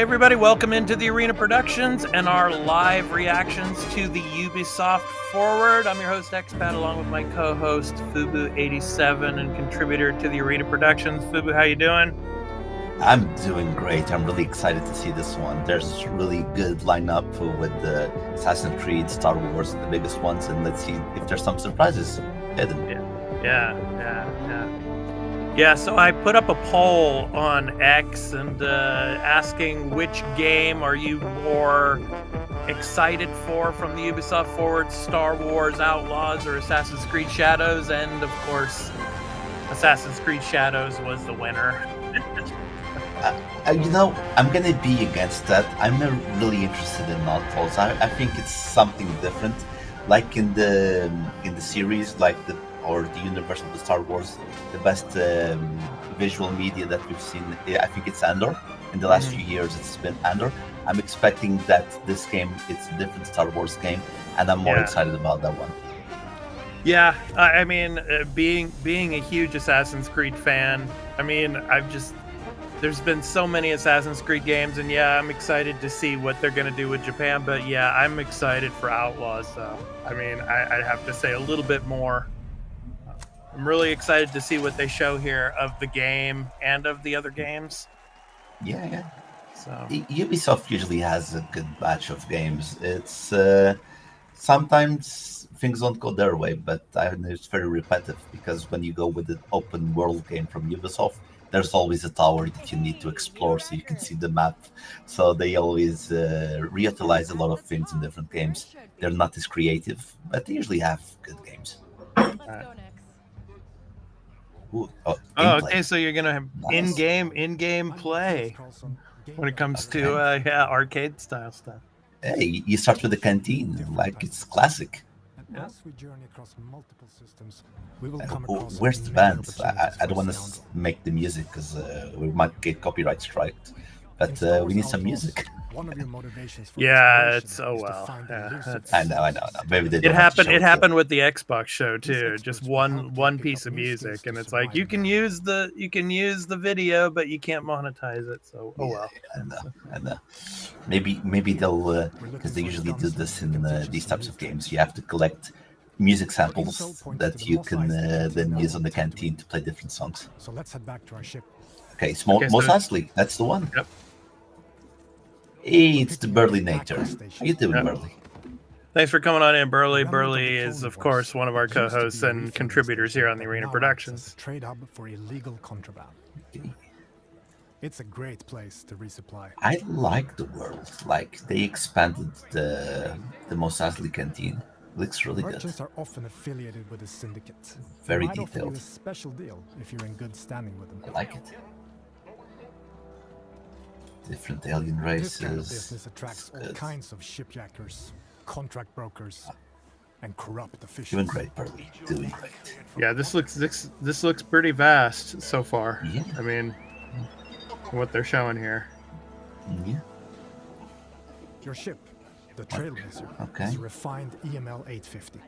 everybody, welcome into the Arena Productions and our live reactions to the Ubisoft Forward. I'm your host, Expat, along with my co-host, Fubu87, and contributor to the Arena Productions. Fubu, how you doing? I'm doing great. I'm really excited to see this one. There's really good lineup with the Assassin's Creed, Star Wars, the biggest ones, and let's see if there's some surprises hidden. Yeah, so I put up a poll on X and asking which game are you more excited for from the Ubisoft Forward, Star Wars Outlaws or Assassin's Creed Shadows? And of course, Assassin's Creed Shadows was the winner. I'm gonna be against that. I'm not really interested in Outlaws. I think it's something different, like in the series, like the universe of the Star Wars. The best visual media that we've seen, I think it's Andor. In the last few years, it's been Andor. I'm expecting that this game, it's a different Star Wars game, and I'm more excited about that one. Yeah, I mean, being a huge Assassin's Creed fan, I mean, there's been so many Assassin's Creed games, and yeah, I'm excited to see what they're going to do with Japan, but yeah, I'm excited for Outlaws, though. I mean, I'd have to say a little bit more. I'm really excited to see what they show here of the game and of the other games. Yeah. So Ubisoft usually has a good batch of games. It's sometimes things don't go their way, but it's very repetitive because when you go with an open world game from Ubisoft, there's always a tower that you need to explore so you can see the map. So they always reutilize a lot of things in different games. They're not as creative, but they usually have good games. Ooh, okay, so you're gonna have in-game play when it comes to arcade style stuff. Hey, you start with the canteen, like it's classic. Yeah. Where's the band? I don't want to make the music because we might get copyright striked, but we need some music. Yeah, it's I know. Maybe they it happened with the Xbox show too. Just one piece of music, and it's like you can use the video, but you can't monetize it. So well. I know. Maybe they'll because they usually do this in these types of games. You have to collect music samples that you can then use on the canteen to play different songs. So let's head back to our ship. Okay, Mos Eisley, that's the one. Yep. Hey, it's the Burly Nature. How you doing, Burly? Thanks for coming on in, Burly. Burly is, of course, one of our co-hosts and contributors here on the Arena Productions. Trade hub for illegal contraband. It's a great place to resupply. I like the world. Like they expanded the Mos Eisley canteen. Looks really good. Merchants are often affiliated with a syndicate. Very Might offer you detailed. a special deal if you're in good standing with them. I like it. Different alien This kind of races. business attracts all kinds of shipjackers, contract brokers, and corrupt officials. Doing great, Burly. Doing great. Yeah, this looks pretty vast so far. Yeah. I mean, what they're showing here. Yeah. Your ship, the Trailblazer, Okay. is a refined EML 850,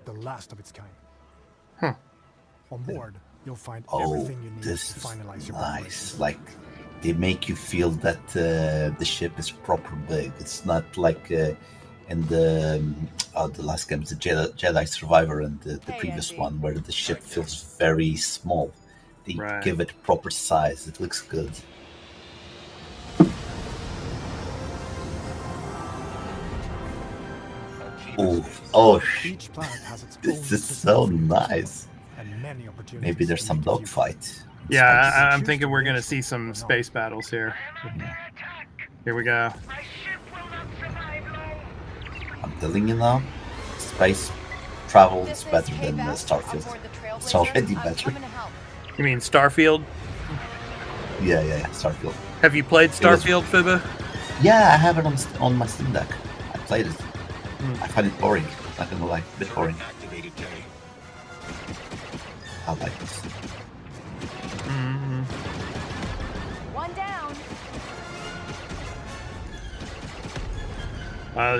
the last of its kind. Huh. On board, you'll find Oh, everything you need to this is finalize your nice. operations. Like they make you feel that the ship is proper big. It's not like in the last game, the Jedi Survivor, and the previous one, where the ship feels very small. They give it proper size. It looks good. Oh, Each planet has its own this is so system nice. and many opportunities Maybe there's to some meet your dogfight. Yeah, I'm thinking we're gonna see some space battles here. Here we go. I'm telling you now, space travel is better than Starfield. It's already better. You mean Starfield? Yeah, Starfield. Have you played Starfield, Fubu? Yeah, I have it on my Steam Deck. I played it. I find it boring. Not gonna lie, a bit boring. I like this. One down.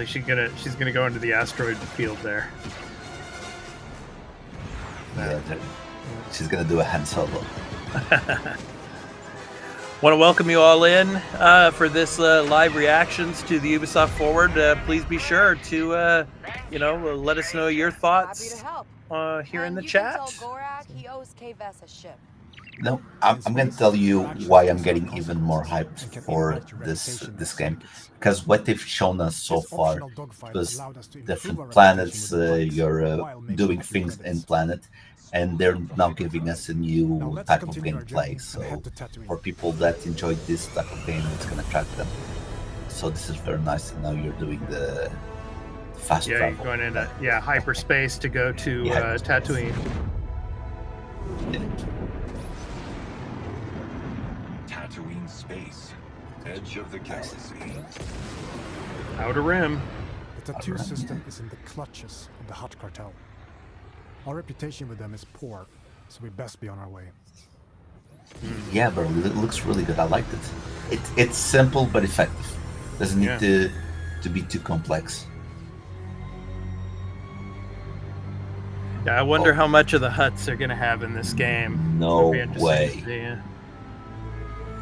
She's gonna go into the asteroid field there. Yeah, she's gonna do a Han Solo. Want to welcome you all in for this live reactions to the Ubisoft Forward. Please be sure to, let us know your Happy to thoughts help. here in the And you can chat. tell Gorak he owes Kves a ship. No, I'm going to tell you why I'm getting even more hyped for this game, because what they've shown us so far was different planets. You're doing things in planet, and they're now giving us a new type of gameplay. So for people that enjoy this type of game, it's going to attract them. So this is very nice. And now you're doing the fast Yeah, travel. you're going into hyperspace to go to Tatooine. Yeah. Tatooine space, edge of the galaxy. Outer Rim. The tattoo system is in the clutches of the Hutt cartel. Our reputation with them is poor, so we best be on our way. Yeah, but it looks really good. I liked it. It's simple but effective. Doesn't need to be too complex. Yeah, I wonder how much of the Hutts they're going to have in this game. No It'll be interesting way. to see, yeah.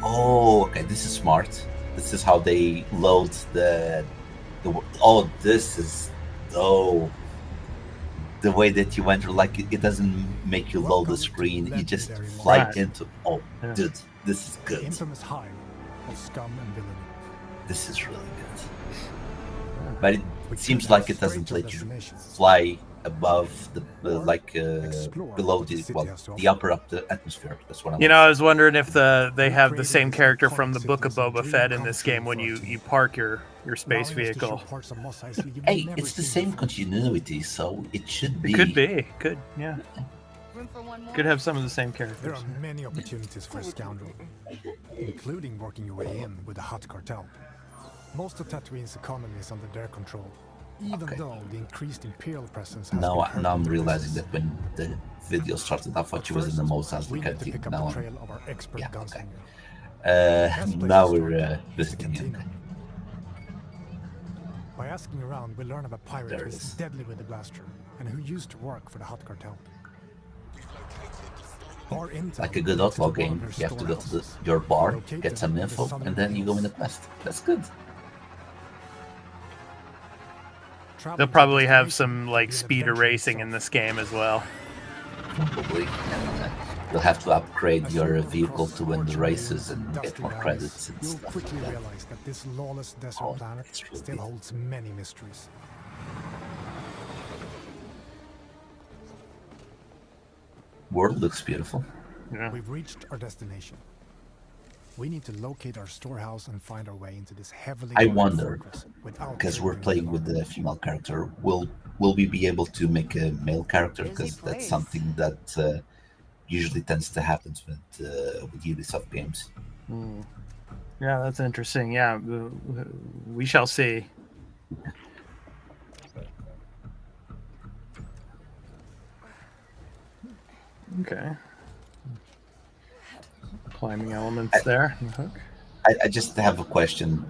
Oh, okay. This is smart. This is how they load the. Oh, this is the way that you enter. Like it doesn't make you load the screen. You just fly Right. into. Oh, Yeah. dude, this is The good. infamous hive of scum and villainy. This is really good. But it seems like it doesn't let you Destinations. fly above the Explore below what the the city has to the upper up the atmosphere. That's what I'm. You know, I was wondering if they have the same character from the Book of Boba Fett in this game when you park your space vehicle. Hey, it's the same continuity, so it should be. It could be. Could, yeah. Room for one more? Could have some of the same There characters. are many opportunities for a scoundrel, including working your way in with the Hutt cartel. Most of Tatooine's economy is under their control, even though the increased Imperial presence has Now been I'm hurting realizing business. that when the video started, I thought she was in the most as We we need to can pick up now. the trail of our expert Yeah, okay. gunslinger. Now we're visiting him. Cantina. By asking around, we learn of a pirate There who it is is. deadly with the blaster and who used to work for the Hutt cartel. Our intel Like a good leads outlaw to one game, of their you have to go to storehouses, your bar, located get some in the info, southern and then you go in the hills. quest. That's good. They'll probably have some like speeder racing in this game as well. Probably. And you'll have to upgrade your vehicle to win the races and get more credits and You'll stuff quickly like that. realize that this lawless desert Oh, planet it's really still good. holds many mysteries. World looks beautiful. Yeah. We've reached our destination. We need to locate our storehouse and find our way into this heavily I guarded wonder, fortress without because we're triggering playing the with alarm. the female character, will we be able to make a male character? Busy Because that's place. something that usually tends to happen with Ubisoft games. Yeah, that's interesting. Yeah, we shall see. Okay. Climbing elements there. The hook. I just have a question,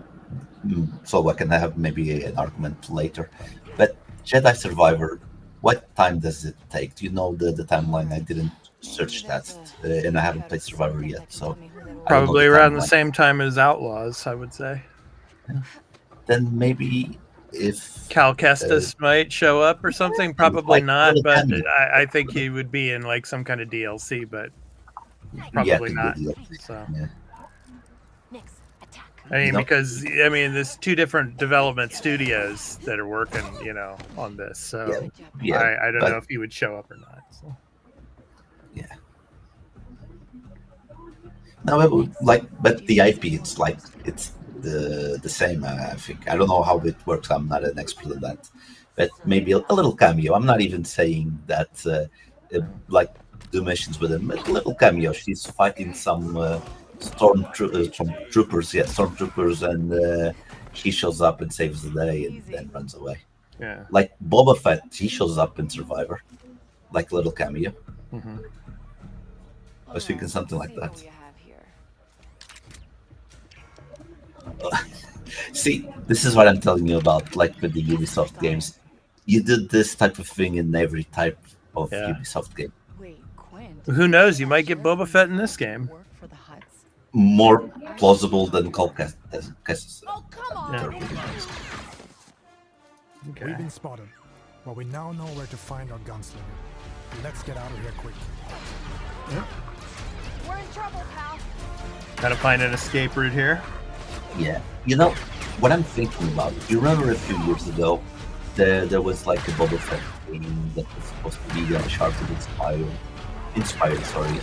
so I can have maybe an argument later. But Jedi Survivor, what time does it take? Do you know the timeline? I didn't search that, and I haven't played Survivor yet, so I don't know Probably the around the timeline. same time as Outlaws, I would say. Then maybe if Cal Kestis might show up or something. Probably like not, little but cameo. I think he would be in like some kind of DLC, but yeah, probably could not. be the- So yeah. Nix, attack. I mean, No. because there's two different development studios that are working, on this. So Yeah, I don't but- know if he would show up or not. So. Yeah. No, but the IP, it's the same. I think I don't know how it works. I'm not an expert in that, but maybe a little cameo. I'm not even saying that like do missions with him. But a little cameo. She's fighting some stormtroopers, and he shows up and saves the day and then runs away. Yeah. Like Boba Fett, he shows up in Survivor, like a little cameo. Hmm. I was thinking something like that. See, this is what I'm telling you about, like with the Ubisoft games. You did this type of thing in every type of Yeah. Ubisoft game. Wait, Quinn. Who knows? You might get Boba Fett in this game. Work for the Hutts. more plausible than Caucasus. Oh, come on! Yeah. We've Okay. been spotted, but we now know where to find our gunslinger. Let's get out of here quick. We're in trouble, pal. Gotta find an escape route here. Yeah, you know what I'm thinking about. You remember a few years ago, there was like a Boba Fett game that was supposed to be Uncharted inspired, sorry,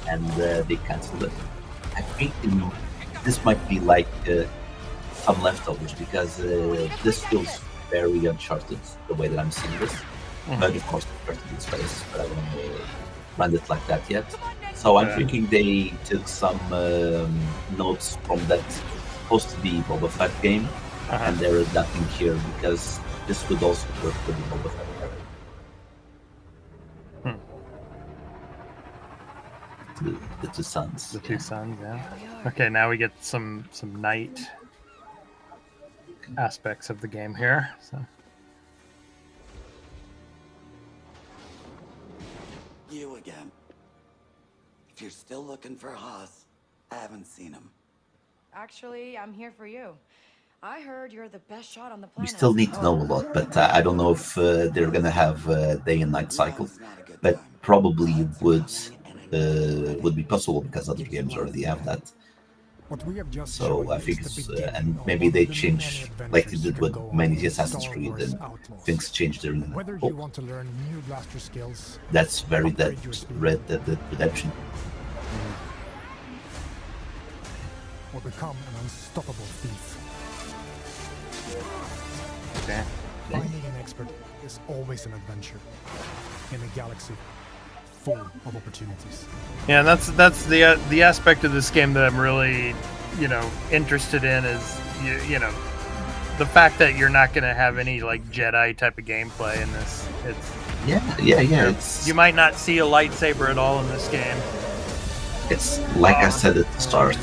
and they cancelled it. I think this might be like some leftovers because this feels very Uncharted the way that I'm seeing this. But of course, Uncharted is space, but I don't run it like that yet. So I'm thinking they took some notes from that supposed to be Boba Fett game, and they're adapting here because this would also work with the Boba Fett character. The two sons. The two sons, yeah. Okay, now we get some night aspects of the game here. So You again. If you're still looking for Haas, I haven't seen him. Actually, I'm here for you. I heard you're the best shot on the We planet. still need to know a lot, but I don't know if they're gonna have day and night cycle. But probably would be possible because other games already have that. What we have just So shown I you think is the it's beginning and of maybe one they of the change many like they adventures did to with go on many in Assassin's Star Creed Wars and Outlaws. things changed during the Whether you book. want to learn new blaster skills, That's very dead. upgrade your speed, Red Dead Redemption. or become an unstoppable thief, okay. finding an expert is always an adventure in a galaxy full of opportunities. Yeah, and that's the aspect of this game that I'm really, interested in is you know, the fact that you're not going to have any like Jedi type of gameplay in this. It's Yeah. It's you might not see a lightsaber at all in this game. it's like I said at the start.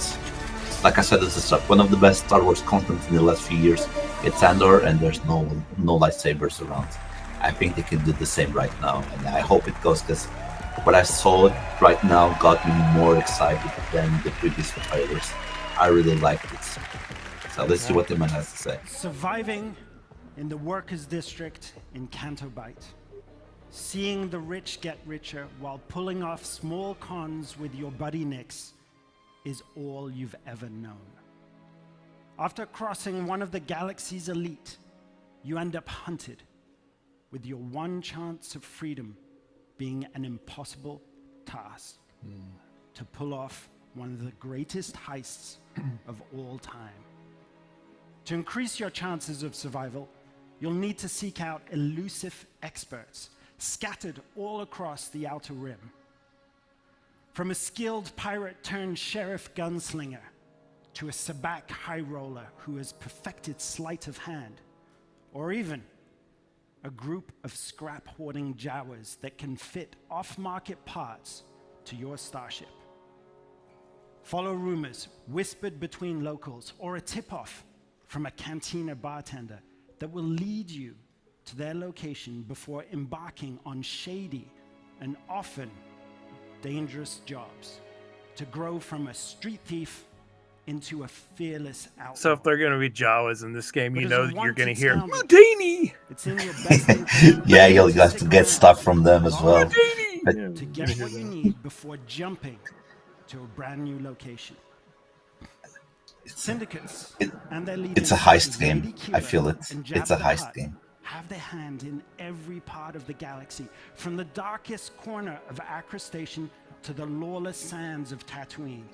One of the best Star Wars content in the last few years. It's Andor, and there's no lightsabers around. I think they can do the same right now, and I hope it goes because what I saw right now got me more excited than the previous trailers. I really liked it. So let's see what the man has to say. Surviving in the workers' district in Canto Bight. Seeing the rich get richer while pulling off small cons with your buddy Nix is all you've ever known. After crossing one of the galaxy's elite, you end up hunted, with your one chance of freedom being an impossible task to pull off one of the greatest heists of all time. To increase your chances of survival, you'll need to seek out elusive experts scattered all across the Outer Rim. From a skilled pirate-turned-sheriff gunslinger to a sabacc high roller who has perfected sleight of hand, or even a group of scrap-hoarding Jawas that can fit off-market parts to your starship. Follow rumors whispered between locals or a tip-off from a cantina bartender that will lead you to their location before embarking on shady and often dangerous jobs to grow from a street thief into a fearless outlaw. So if they're going to be Jawas in this game, But you as know a that you're going to wanted hear scoundrel, Houdini. it's in your best interest Yeah, you'll have to stick get around stuff from them as well. But to get what you need before jumping to a brand new location. Syndicates and their leaders, it's a heist such as game. Lady I Kira feel it. and It's a Jabba the heist Hutt, game. have their hand in every part of the galaxy, from the darkest corner of Acre Station to the lawless sands of Tatooine.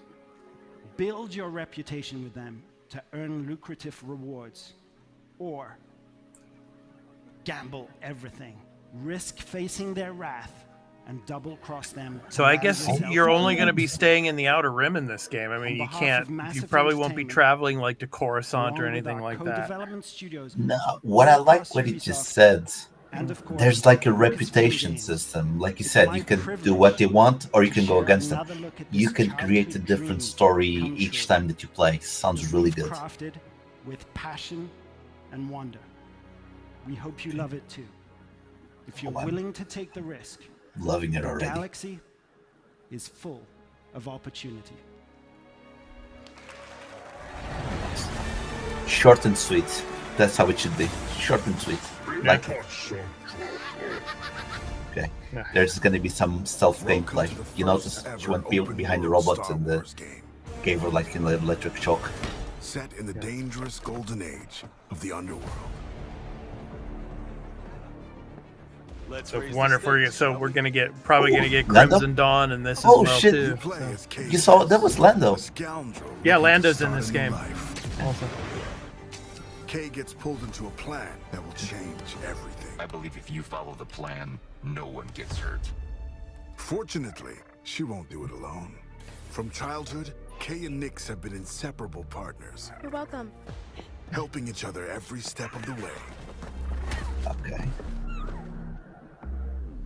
Build your reputation with them to earn lucrative rewards, or gamble everything, risk facing their wrath, and double-cross them. So I and guess yourself you're only on going to be staying in the Outer Rim in this game. I mean, you behalf can't. of You Massive probably won't be Entertainment, traveling like to Coruscant or along with anything our like that. co-development studios, No, what I all like across what he Ubisoft, just said. and of course, There's like a Lucasfilm reputation Games. system. Like you It's said, my you can do privilege what they want or you to can go share against them. another look at You this can create a childhood different dream story come each true. time that you play. Sounds that really we've good. crafted with passion and wonder. We hope you love it too. If you're I'm willing to take the risk, Loving it the already. galaxy is full of opportunity. Short and sweet. That's how it should be. Short and sweet. Like it. Okay. Yeah. There's gonna be some stealth gameplay. You notice she went behind the robot and gave her like an electric shock. Set in the dangerous golden age of the underworld. So wonderful. So we're probably gonna get Lando? Crimson Dawn in this as Oh, well shit. too. Play as Kay You saw that was Lando. a scoundrel Yeah, looking to Lando's in start this a new game. life. Also. Kay gets pulled into a plan that will change everything. I believe if you follow the plan, no one gets hurt. Fortunately, she won't do it alone. From childhood, Kay and Nix have been inseparable partners, You're welcome. helping each other every step of the way. Okay.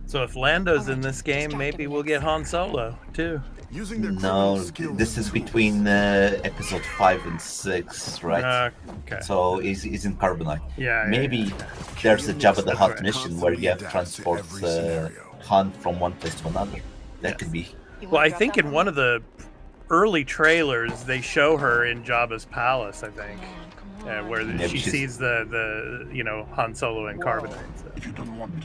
So if Lando's in this game, maybe we'll get Han Solo too. Using their No, criminal skills this is and tools, between episode 5 and 6, right? Okay. So he's in Carbonite. Yeah. Maybe there's a Jabba the That's Hutt right. mission where you have to Constantly transport adapt to every scenario. Han from one place to another. That could be. Well, I think in one of the early trailers they show her in Jabba's palace. I think, where Yeah, she she's- sees the Han Solo and Carbonite. So.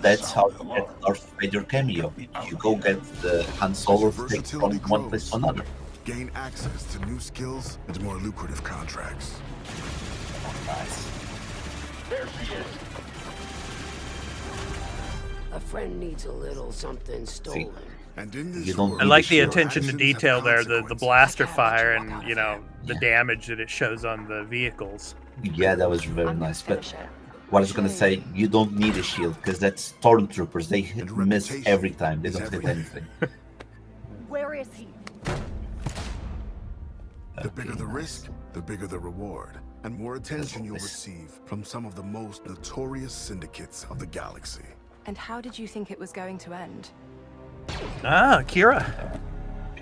That's how you get Darth Vader cameo. You go get the Han Solo stick from one place to another. gain access to new skills and more lucrative contracts. Nice. A friend needs a little something stolen. And in this You don't- world, I like the your attention to actions detail have there, the consequences. blaster fire and the Yeah. damage that it shows on the vehicles. Yeah, that was very nice. But what I was gonna say, you don't need a shield because that's stormtroopers. They And miss reputation every time. They is don't hit everything. anything. Where is he? The bigger the nice. risk, the bigger the reward, and more attention you'll always. receive from some of the most notorious syndicates of the galaxy. And how did you think it was going to end? Ah, Kira.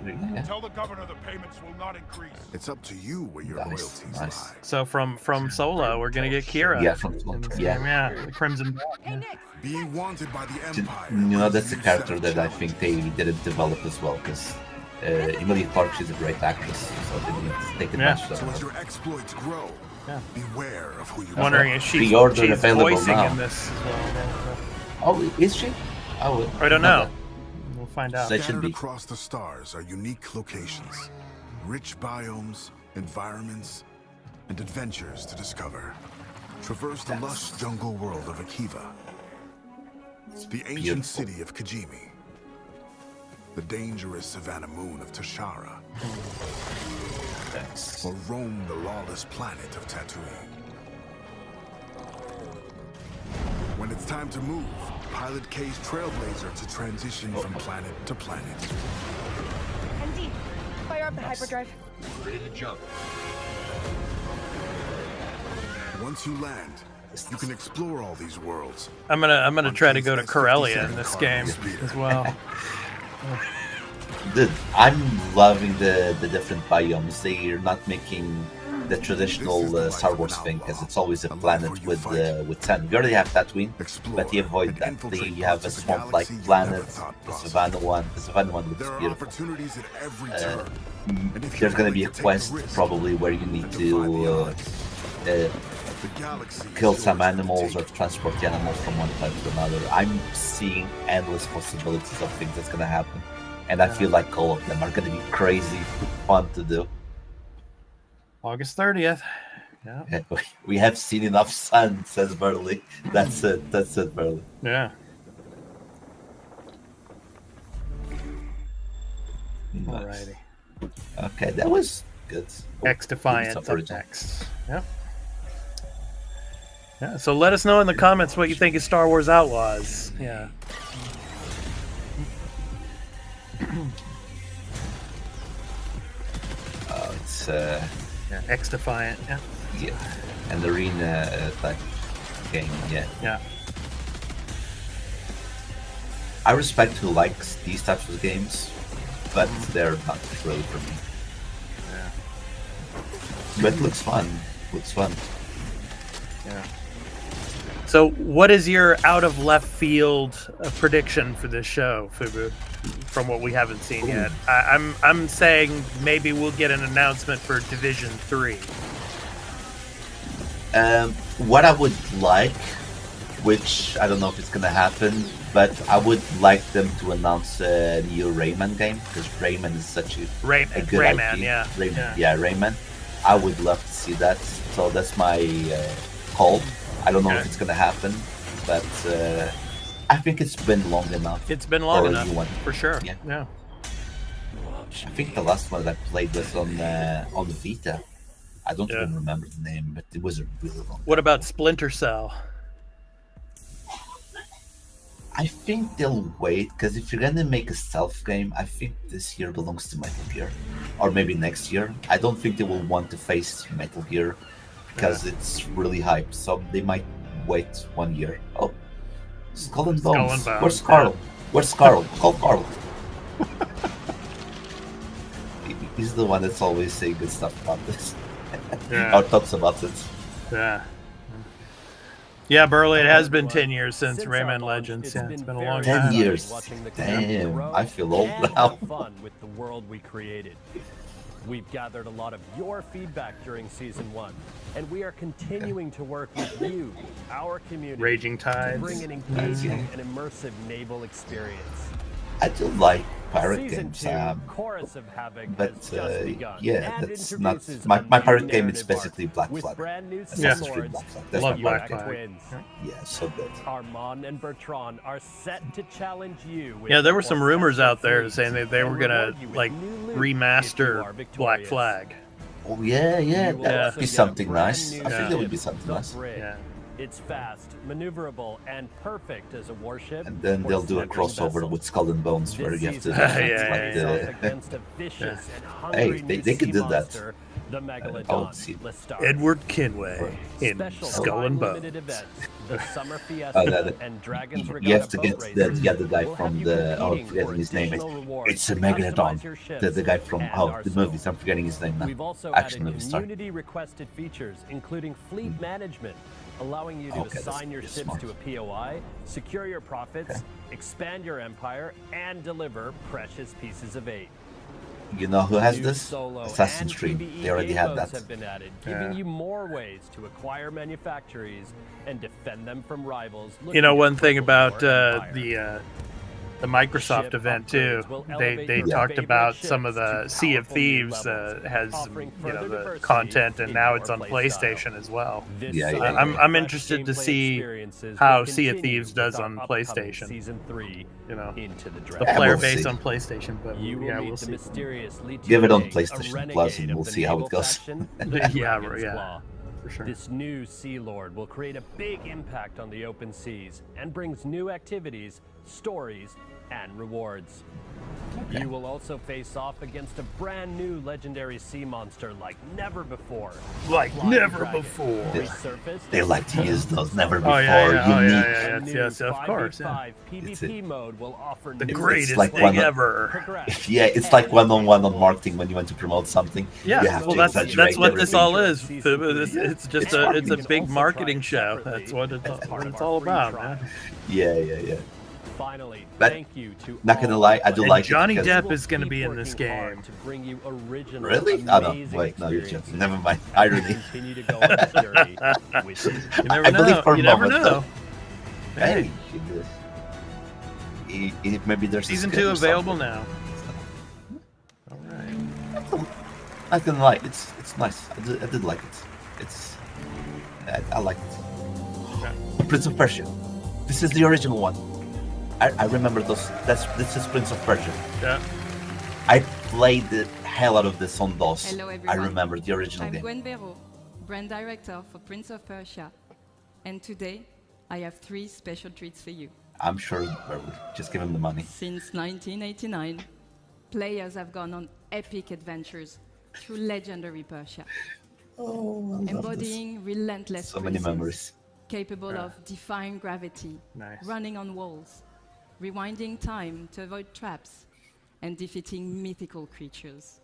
Yeah. Tell the governor the payments will not increase. It's up to you where your Nice, loyalties nice. lie. So from Solo, we're gonna get Kira. Yeah, from in this yeah. game, yeah, the Crimson Dawn. Hey, Nick! Being wanted by the You Empire. know, that's is the new character set of that I think they didn't develop as well because Emilia Clarke, she's a great actress, so they didn't take advantage So of as her. your exploits grow, Yeah. beware of who you Wondering if she's Pre-order available voicing now. in this as well. Oh, is she? Oh, I don't know. We'll find out. That should Scattered be. across the stars are unique locations, rich biomes, environments, and adventures to discover. Traverse the lush jungle world of Akiva, the ancient Beautiful. city of Kijimi, the dangerous savannah moon of Tashara, Thanks. or roam the lawless planet of Tatooine. When it's time to move, pilot Kay's Trailblazer to transition from planet to planet. MD, fire up the hyperdrive. Ready to jump. Once you land, you can explore all these worlds. I'm gonna try to go to Corellia in this game as well. Dude, I'm loving the different biomes. They're not making the traditional Star Wars thing, because it's always a planet with sand. You already have Tatooine, but you avoid that. You have a swamp-like planet, the Savannah one. The Savannah one looks There are beautiful. opportunities at every turn. And if There's you're gonna be a willing to take quest risk, probably where you need and defy the to odds, the galaxy is kill yours some for the animals or taking. transport the animals from one planet to another. I'm seeing endless possibilities of things that's gonna happen, and I feel like all of them are gonna be crazy fun to do. August 30th. Yeah. We have seen enough sun, says Burley. That's it. That's it, Burley. Yeah. Nice. Alrighty. Okay, that was good. XDefiant Ubisoft up original. next. Yep. Yeah. So let us know in the comments what you think of Star Wars Outlaws. Yeah. It's Yeah. XDefiant. Yeah. yeah, an arena type game. Yeah, Yeah. I respect who likes these types of games, but they're not really for me. Yeah. But it looks fun. Looks fun. Yeah. So, what is your out of left field prediction for this show, Fubu? From what we haven't seen yet, I'm saying maybe we'll get an announcement for Division 3. What I would like, which I don't know if it's gonna happen, but I would like them to announce a new Rayman game, because Rayman is such a good Rayman, IP. yeah. Rayman. I would love to see that. So that's my call. I don't know if it's gonna happen, but I think it's been long enough. It's been long for enough, anyone. for sure. Yeah. Yeah. I think the last one that I played was on Vita. I don't even remember the name, but it was a really long. What about Splinter Cell? I think they'll wait, because if you're gonna make a stealth game, I think this year belongs to Metal Gear, or maybe next year. I don't think they will want to face Metal Gear because it's really hyped. So they might wait 1 year. Oh, Skull and Bones. Where's Carl? Where's Carl? Call Carl. He's the one that's always saying good stuff about this. Or talks about it. Yeah. Yeah, Burley, it has been 10 years since Rayman Legends. Yeah, it's been a long 10 time. years. Damn, I feel old now. Fun with the world we created. We've gathered a lot of your feedback during Season 1, and we are continuing to work with you, our community, Raging Tides. to bring an engaging and immersive naval experience. I do like pirate Season games, 2, Chorus of Havoc but has just begun, yeah, and that's not introduces my a pirate new game. It's narrative basically Black with Flag. brand new Assassin's Creed lords, Black Flag. That's Love my Black pirate Flag. game. twins. Yeah, so good. Armand and Bertrand are set to challenge you. Yeah, there were some rumors out there saying that they were gonna like remaster Black Flag. Oh yeah, that would be something nice. I think that would be something nice. Yeah. It's fast, maneuverable, and perfect as a warship. And then they'll do a crossover with Skull and Bones, where you have to. Hey, they could do that. The I would see. Edward Kenway in Skull and Bones. The Summer Fiesta and Dragons You have to get the other guy from the. Oh, I'm forgetting his name. It's a Megalodon. The guy from the movies. I'm forgetting his name now. We've also Action added movie star. community-requested features, including fleet management, allowing you to assign your ships to a POI, secure your profits, expand your empire, and deliver precious pieces of aid. You know who has New this? solo Assassin's and Creed. PvE They already game had modes that. have been added, giving you more ways to acquire manufactories and defend them from rivals. You know, looking one to thing cripple about your empire. the Microsoft Ship event too, upgrades will they elevate your talked favorite about ships some of the to Sea of powerful new Thieves levels, has offering the further diversity content, and in now your it's on play style. PlayStation as well. This Yeah, summer, yeah. I'm fresh interested to gameplay see experiences how will Sea of continue Thieves does with our on upcoming PlayStation. Season 3 You know, into the the dragon. player we'll base see. on PlayStation, but You will yeah, meet we'll the see. mysterious Li Give it on Tianming, a PlayStation Plus and renegade we'll of the see how it naval goes. faction, the Yeah, Dragon's yeah. Claw. For sure. This new Sea Lord will create a big impact on the open seas and brings new activities, stories, and rewards. Okay. You will also face off against a brand new legendary sea monster like never before. Like Flying never Dragon. before. Resurfaced They like to use those never before. Oh yeah, Unique. a new yes, of course. Yeah. 5v5 PvP mode will offer The new greatest like thing one of- ever. progress, Yeah, it's like one-on-one on marketing when you want to promote something. Yeah, you have well, to that's exaggerate what this everything. all is. It's just it's a big marketing show. separately That's what it's as part of it's our all free about, trial. man. Yeah. Finally, But thank you to not gonna all lie, I do And like Johnny it because... Depp is going to Keep be in this working hard game. to bring you original, Really? Oh no, amazing wait, no, you're experiences. joking. Never mind. Irony. Continue to go on this journey with you. You never I believe know. for a You never moment, know. Hey, maybe there's a Season skit 2 or available something. now. All right. Not gonna lie, it's nice. I did like it. I like it. Prince of Persia. This is the original one. I remember those. This is Prince of Persia. Yeah. I played the hell out of this on DOS. Hello I everyone. remember the original I'm game. Gwen Béraud, brand director for Prince of Persia. And today, I have 3 special treats for you. I'm sure. Just give him the money. Since 1989, players have gone on epic adventures through legendary Persia, Oh, I love this. embodying relentless So many princes, memories. capable of defying gravity, Nice. running on walls, rewinding time to avoid traps, and defeating mythical creatures.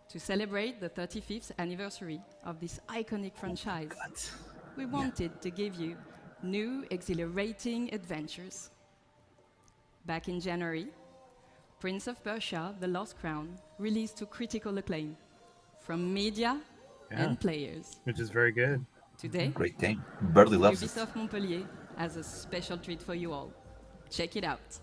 To celebrate the 35th anniversary of this iconic franchise, we wanted to give you new exhilarating adventures. Back in January, Prince of Persia: The Lost Crown released to critical acclaim from media and players. Which is very good. Today, Great game. Burley loves it. Ubisoft Montpellier has a special treat for you all. Check it out.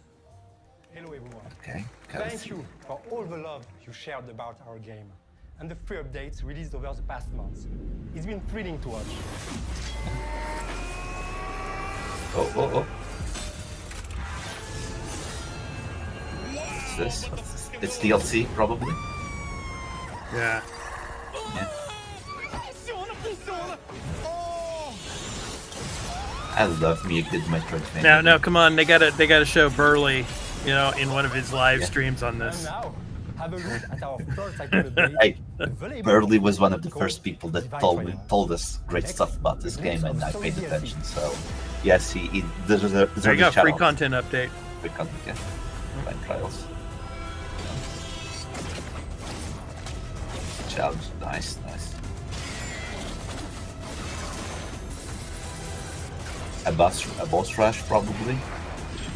Hello everyone. Okay. Thank you for all the love you shared about our game and the free updates released over the past months. It's been thrilling to watch. Oh. What's this? It's DLC, probably. Yeah. I love me a good Metroidvania. Now, come on, they gotta show Burley, in one of his live streams on this. Have a look at our first item update. Hey, Burley was one of the first people that told us great stuff about this game, and I paid attention. So, yes, he deserves There you go, a shout free out. content update. Free content, yeah. Time trials. Challenge, nice. A boss rush, probably.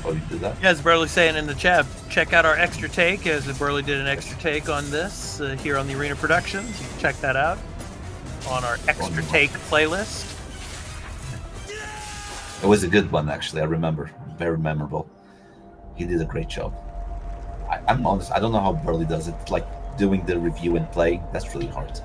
Oh, you did that? Yeah, as Burley saying in the chat, check out our extra take, as Burley did an extra take on this here on the Arena Productions. You can check that out on our extra take playlist. It was a good one, actually. I remember. Very memorable. He did a great job. I'm honest, I don't know how Burley does it. Like, doing the review and playing, that's really hard.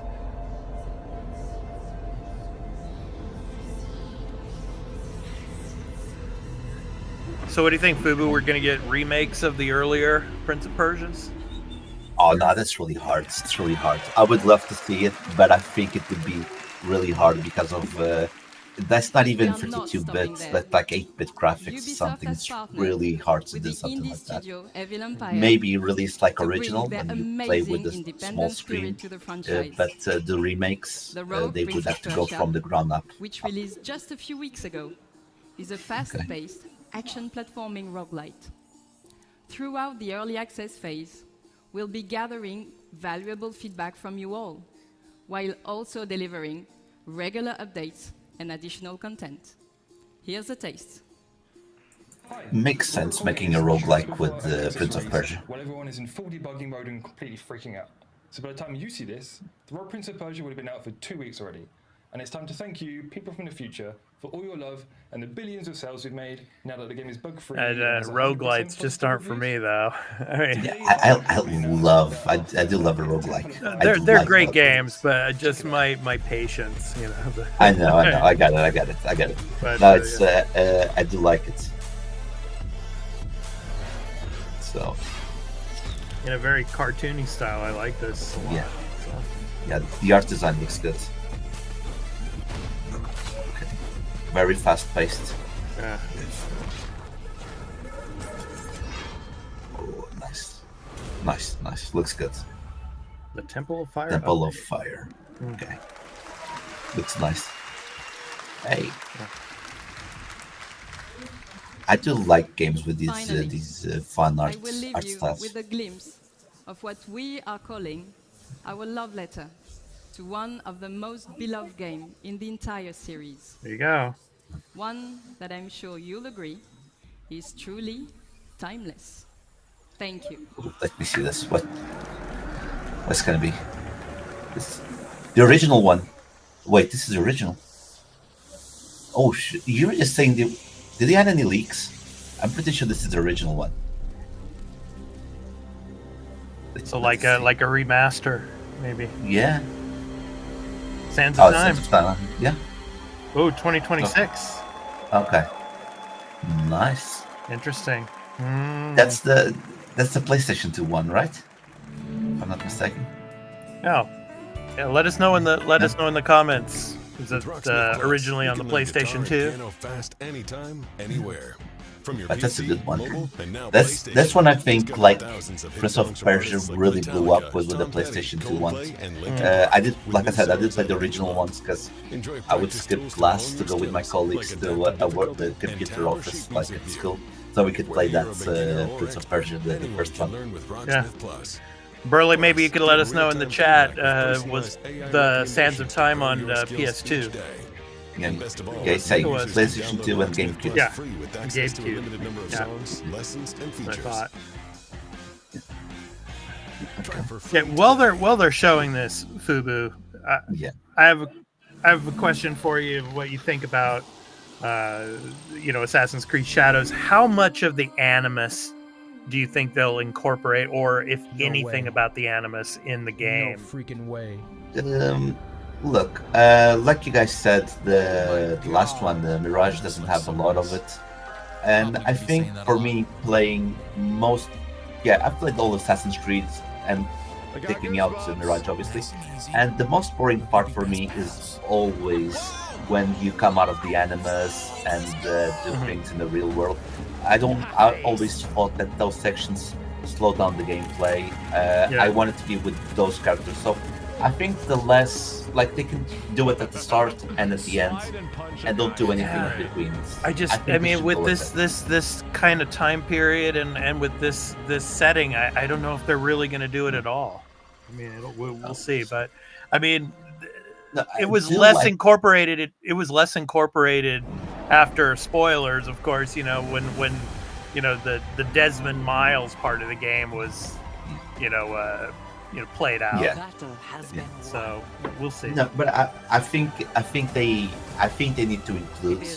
So what do you think, Fubu? We're going to get remakes of the earlier Prince of Persias? Oh, no, that's really hard. It's really hard. I would love to see it, but I think it would be really hard because of... that's not even 32-bit, that's like 8-bit graphics or something. It's really hard to do something like that. Maybe release like original when you play with a small screen, but the remakes, they would have to go from the ground up. Which released just a few weeks ago, is a fast-paced action platforming roguelite. Throughout the early access phase, we'll be gathering valuable feedback from you all, while also delivering regular updates and additional content. Here's a taste. Makes sense making a roguelike with Prince of Persia. While everyone is in full debugging mode and completely freaking out. So by the time you see this, the rogue Prince of Persia would have been out for 2 weeks already. And it's time to thank you, people from the future, for all your love and the billions of sales we've made now that the game is bug-free. And roguelites just aren't for me, though. I mean, I do love a roguelike. They're great games, but just my patience, I know, I got it. But, no, it's I do like it. So. In a very cartoony style, I like this a lot. Yeah. Yeah, the art design looks good. Very fast-paced. Yeah. Oh, nice. Looks good. The Temple of Fire. Temple of Fire. Okay. Looks nice. Hey. I do like games with these fun art I will leave you styles. with a glimpse of what we are calling our love letter to one of the most beloved games in the entire series. There you go. One that I'm sure you'll agree is truly timeless. Thank you. Let me see this. What's gonna be? The original one. Wait, this is the original. Oh shit! You were just saying did they add any leaks? I'm pretty sure this is the original one. So like a remaster, maybe. Yeah. Sands of Time. Sands of Time. Yeah. Oh, 2026. Okay. Nice. Interesting. That's the PlayStation 2 one, right? If I'm not mistaken. Oh. Yeah, let us know in the comments. Is it originally on the PlayStation 2? Fast anytime, anywhere. From your That's a PC, good one. mobile, and now That's when I think like thousands of hit Prince of songs from Persia artists like really blew Metallica, up was with the Tom Petty, PlayStation 2 ones. Coldplay, and Linkin I did, Park. like I said, I With did play the music original and ones because Enjoy I would practice skip tools to class hone to your go with my skills, colleagues like to Adaptive work the Builder computer and office Tower like Sheet at Music school, so we could play that Prince of Persia, the Anywhere first you can one. learn with Yeah. Rocksmith Plus. Burley, maybe you could let us know in the chat, was the Sands of Time on PS2? Yeah, say PlayStation 2 and GameCube. Yeah, GameCube. Yeah. Lessons and I features. thought. Try for free Yeah, while they're showing this, Fubu, Yeah. I have I have a question for you. What you think about, Assassin's Creed Shadows? How much of the Animus do you think they'll incorporate, or if anything about the Animus in the game? No freaking way. Look, like you guys said, the last one, the Mirage, doesn't have a lot of it, and I think for me, playing I've played all Assassin's Creeds and taking out the Mirage, obviously, and the most boring part for me is always when you come out of the Animus and do things in the real world. I always thought that those sections slow down the gameplay. I wanted to be with those characters, so I think the less, they can do it at the start and at the end, and don't do anything in between. I mean, with this kind of time period and with this setting, I don't know if they're really going to do it at all. I mean, we'll see, but I mean, it was less incorporated. It was less incorporated after spoilers, of course. When the Desmond Miles part of the game was, played out. Yeah. So we'll see. No, but I think they need to include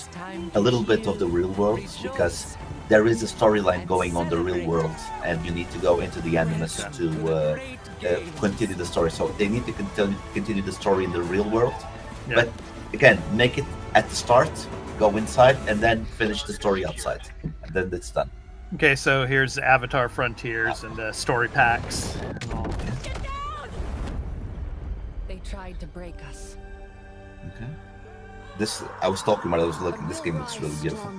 a little bit of the real world, because there is a storyline going on the real world, and you need to go into the Animus to continue the story. So they need to continue the story in the real world. Yeah. But again, make it at the start, go inside, and then finish the story outside, and then it's done. Okay, so here's Avatar Frontiers and story packs. They tried to break us. Okay. This I was talking about. I was looking. This game looks really beautiful.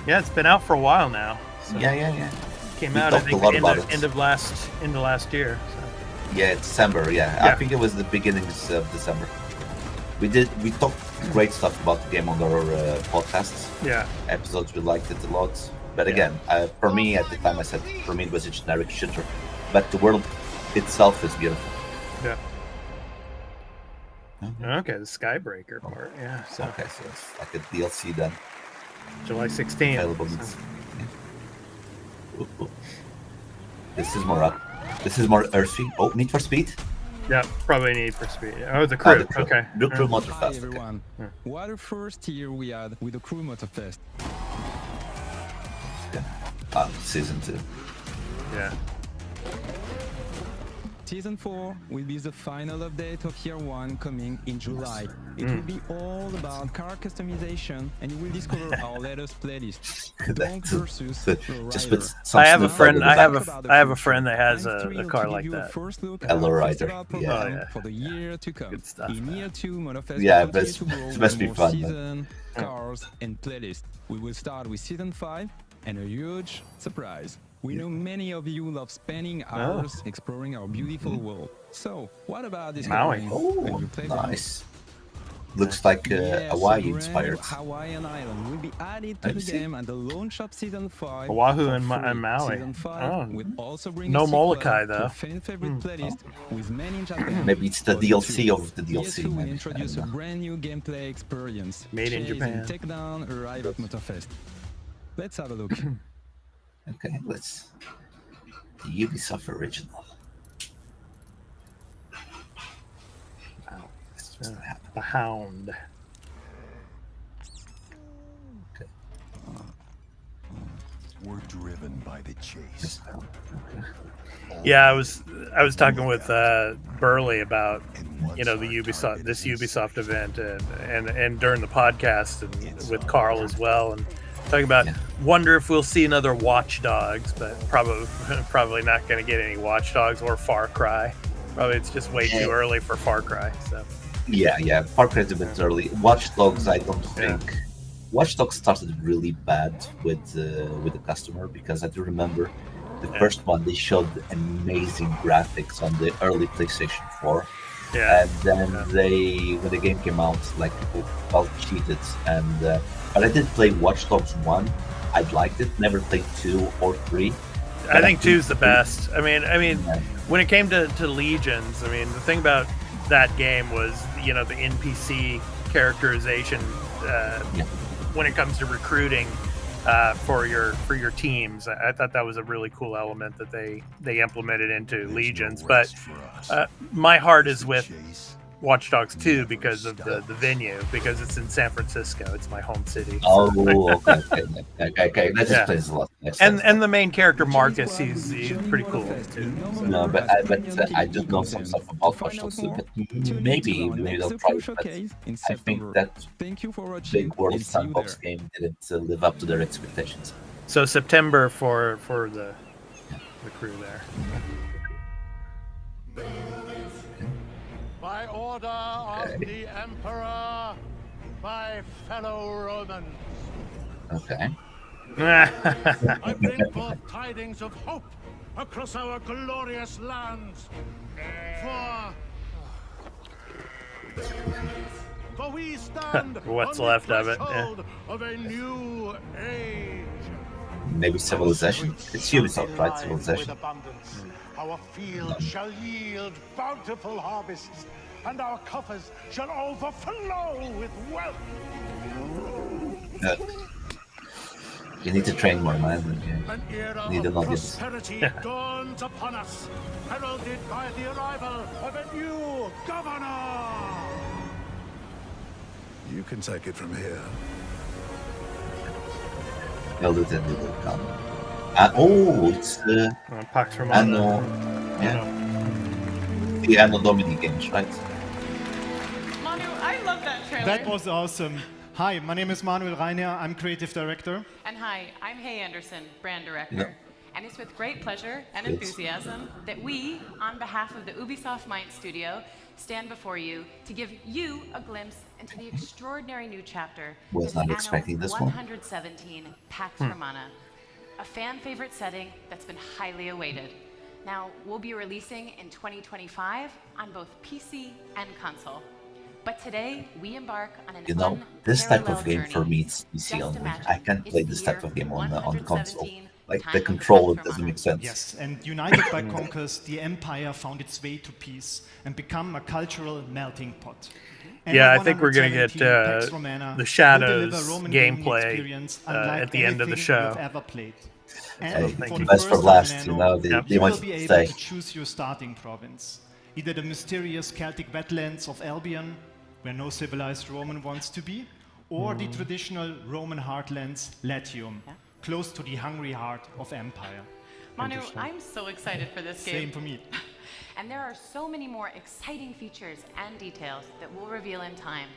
Yeah, it's been out for a while now. So Yeah. Came out, I think, end of last year. So. Yeah, December. Yeah, I think it was the beginnings of December. We talked great stuff about the game on our podcasts. Yeah. Episodes, we liked it a lot. But again, for me at the time, I said for me it was a generic shooter, but the world itself is beautiful. Yeah. Okay, the Skybreaker part. Yeah. So. Okay, so it's like a DLC then. July 16th. Available. Ooh. This is more up. This is more earthy. Oh, Need for Speed. Yeah, probably Need for Speed. Oh, the crew. Okay. The crew Motorfest. Hi everyone. Okay. What a first year we had with the crew Motorfest. Season 2. Yeah. Season 4 will be the final update of Year 1 coming in July. It will be all about car customization, and you will discover our latest playlist. Donk versus Rider. I have a friend. I have a friend that has a car like that. A lowrider. Yeah. For the year to come. Good stuff. In Year 2, Motorfest it must be fun. Season, cars, and playlist. We will start with Season 5 and a huge surprise. We know many of you love spending hours exploring our beautiful world. So, what about this? Maui. Oh, nice. Looks like Hawaii inspired. Hawaiian Island will be added to the game at the launch of Season 5. Oahu and Maui. Season 5 will also bring no Molokai, though. Favorite playlist with many in Japan. Maybe it's the DLC of the DLC. Year 2 will introduce a brand new gameplay experience. Made in Japan. Take down arrive at Motorfest. Let's have a look. Okay, let's. The Ubisoft original. Wow. The Hound. Okay. We're driven by the chase. Yeah, I was talking with Burley about the Ubisoft event and during the podcast and with Carl as well, and talking about wonder if we'll see another Watch Dogs, but probably not going to get any Watch Dogs or Far Cry. Probably it's just way too early for Far Cry. So yeah, Far Cry's a bit early. Watch Dogs, I don't think. Watch Dogs started really bad with the customer, because I do remember the first one they showed amazing graphics on the early PlayStation 4. Yeah. And then when the game came out, people felt cheated. And but I did play Watch Dogs 1. I liked it. Never played 2 or 3. I think 2's the best. I mean, when it came to Legions, the thing about that game was, the NPC characterization when it comes to recruiting for your teams. I thought that was a really cool element that they implemented into Legions. But my heart is with Watch Dogs 2 because of the venue, because it's in San Francisco. It's my home city. Oh, okay. That just plays a lot. And the main character Marcus, he's pretty cool too. No, but I do know some stuff about Watch Dogs 2, but maybe they'll try. But I think that big World Sandbox game didn't live up to their expectations. So September for the crew there. By order of the Emperor, my fellow Romans. Okay. I bring forth tidings of hope across our glorious lands. For we stand what's on left the of it. threshold of a new age. Maybe Civilization. It's Ubisoft, right? Civilization. Our fields shall yield bountiful harvests, and our coffers shall overflow with wealth. You need to train more, man. An era Need of an prosperity dawns upon us, heralded by the arrival of a new governor. You can take it from here. It's Pax Romana. Anno, the Anno Domini games, right? Manu, I love that trailer. That was awesome. Hi, my name is Manuel Reiner. I'm creative director. And hi, I'm Hay Anderson, brand director. And it's with great pleasure and enthusiasm that we, on behalf of the Ubisoft Mind Studio, stand before you to give you a glimpse into the extraordinary new chapter Was not expecting this one. 117 Pax Romana, a fan favorite setting that's been highly awaited. Now, we'll be releasing in 2025 on both PC and console. But today, we embark on an this type of game for me it's PC only. I can't play this type of game on console. Like the controller doesn't make sense. Yes, and united by conquest, the Empire found its way to peace and become a cultural melting pot. Yeah, I think we're going to get the Shadows gameplay at the end of the show. Best for last, they might be say. able to choose your starting province. Either the mysterious Celtic wetlands of Albion, where no civilized Roman wants to be, or the traditional Roman heartlands, Latium, close to the hungry heart of Empire. Manu, I'm so excited for this game. Same for me. And there are so many more exciting features and details that we'll reveal in time.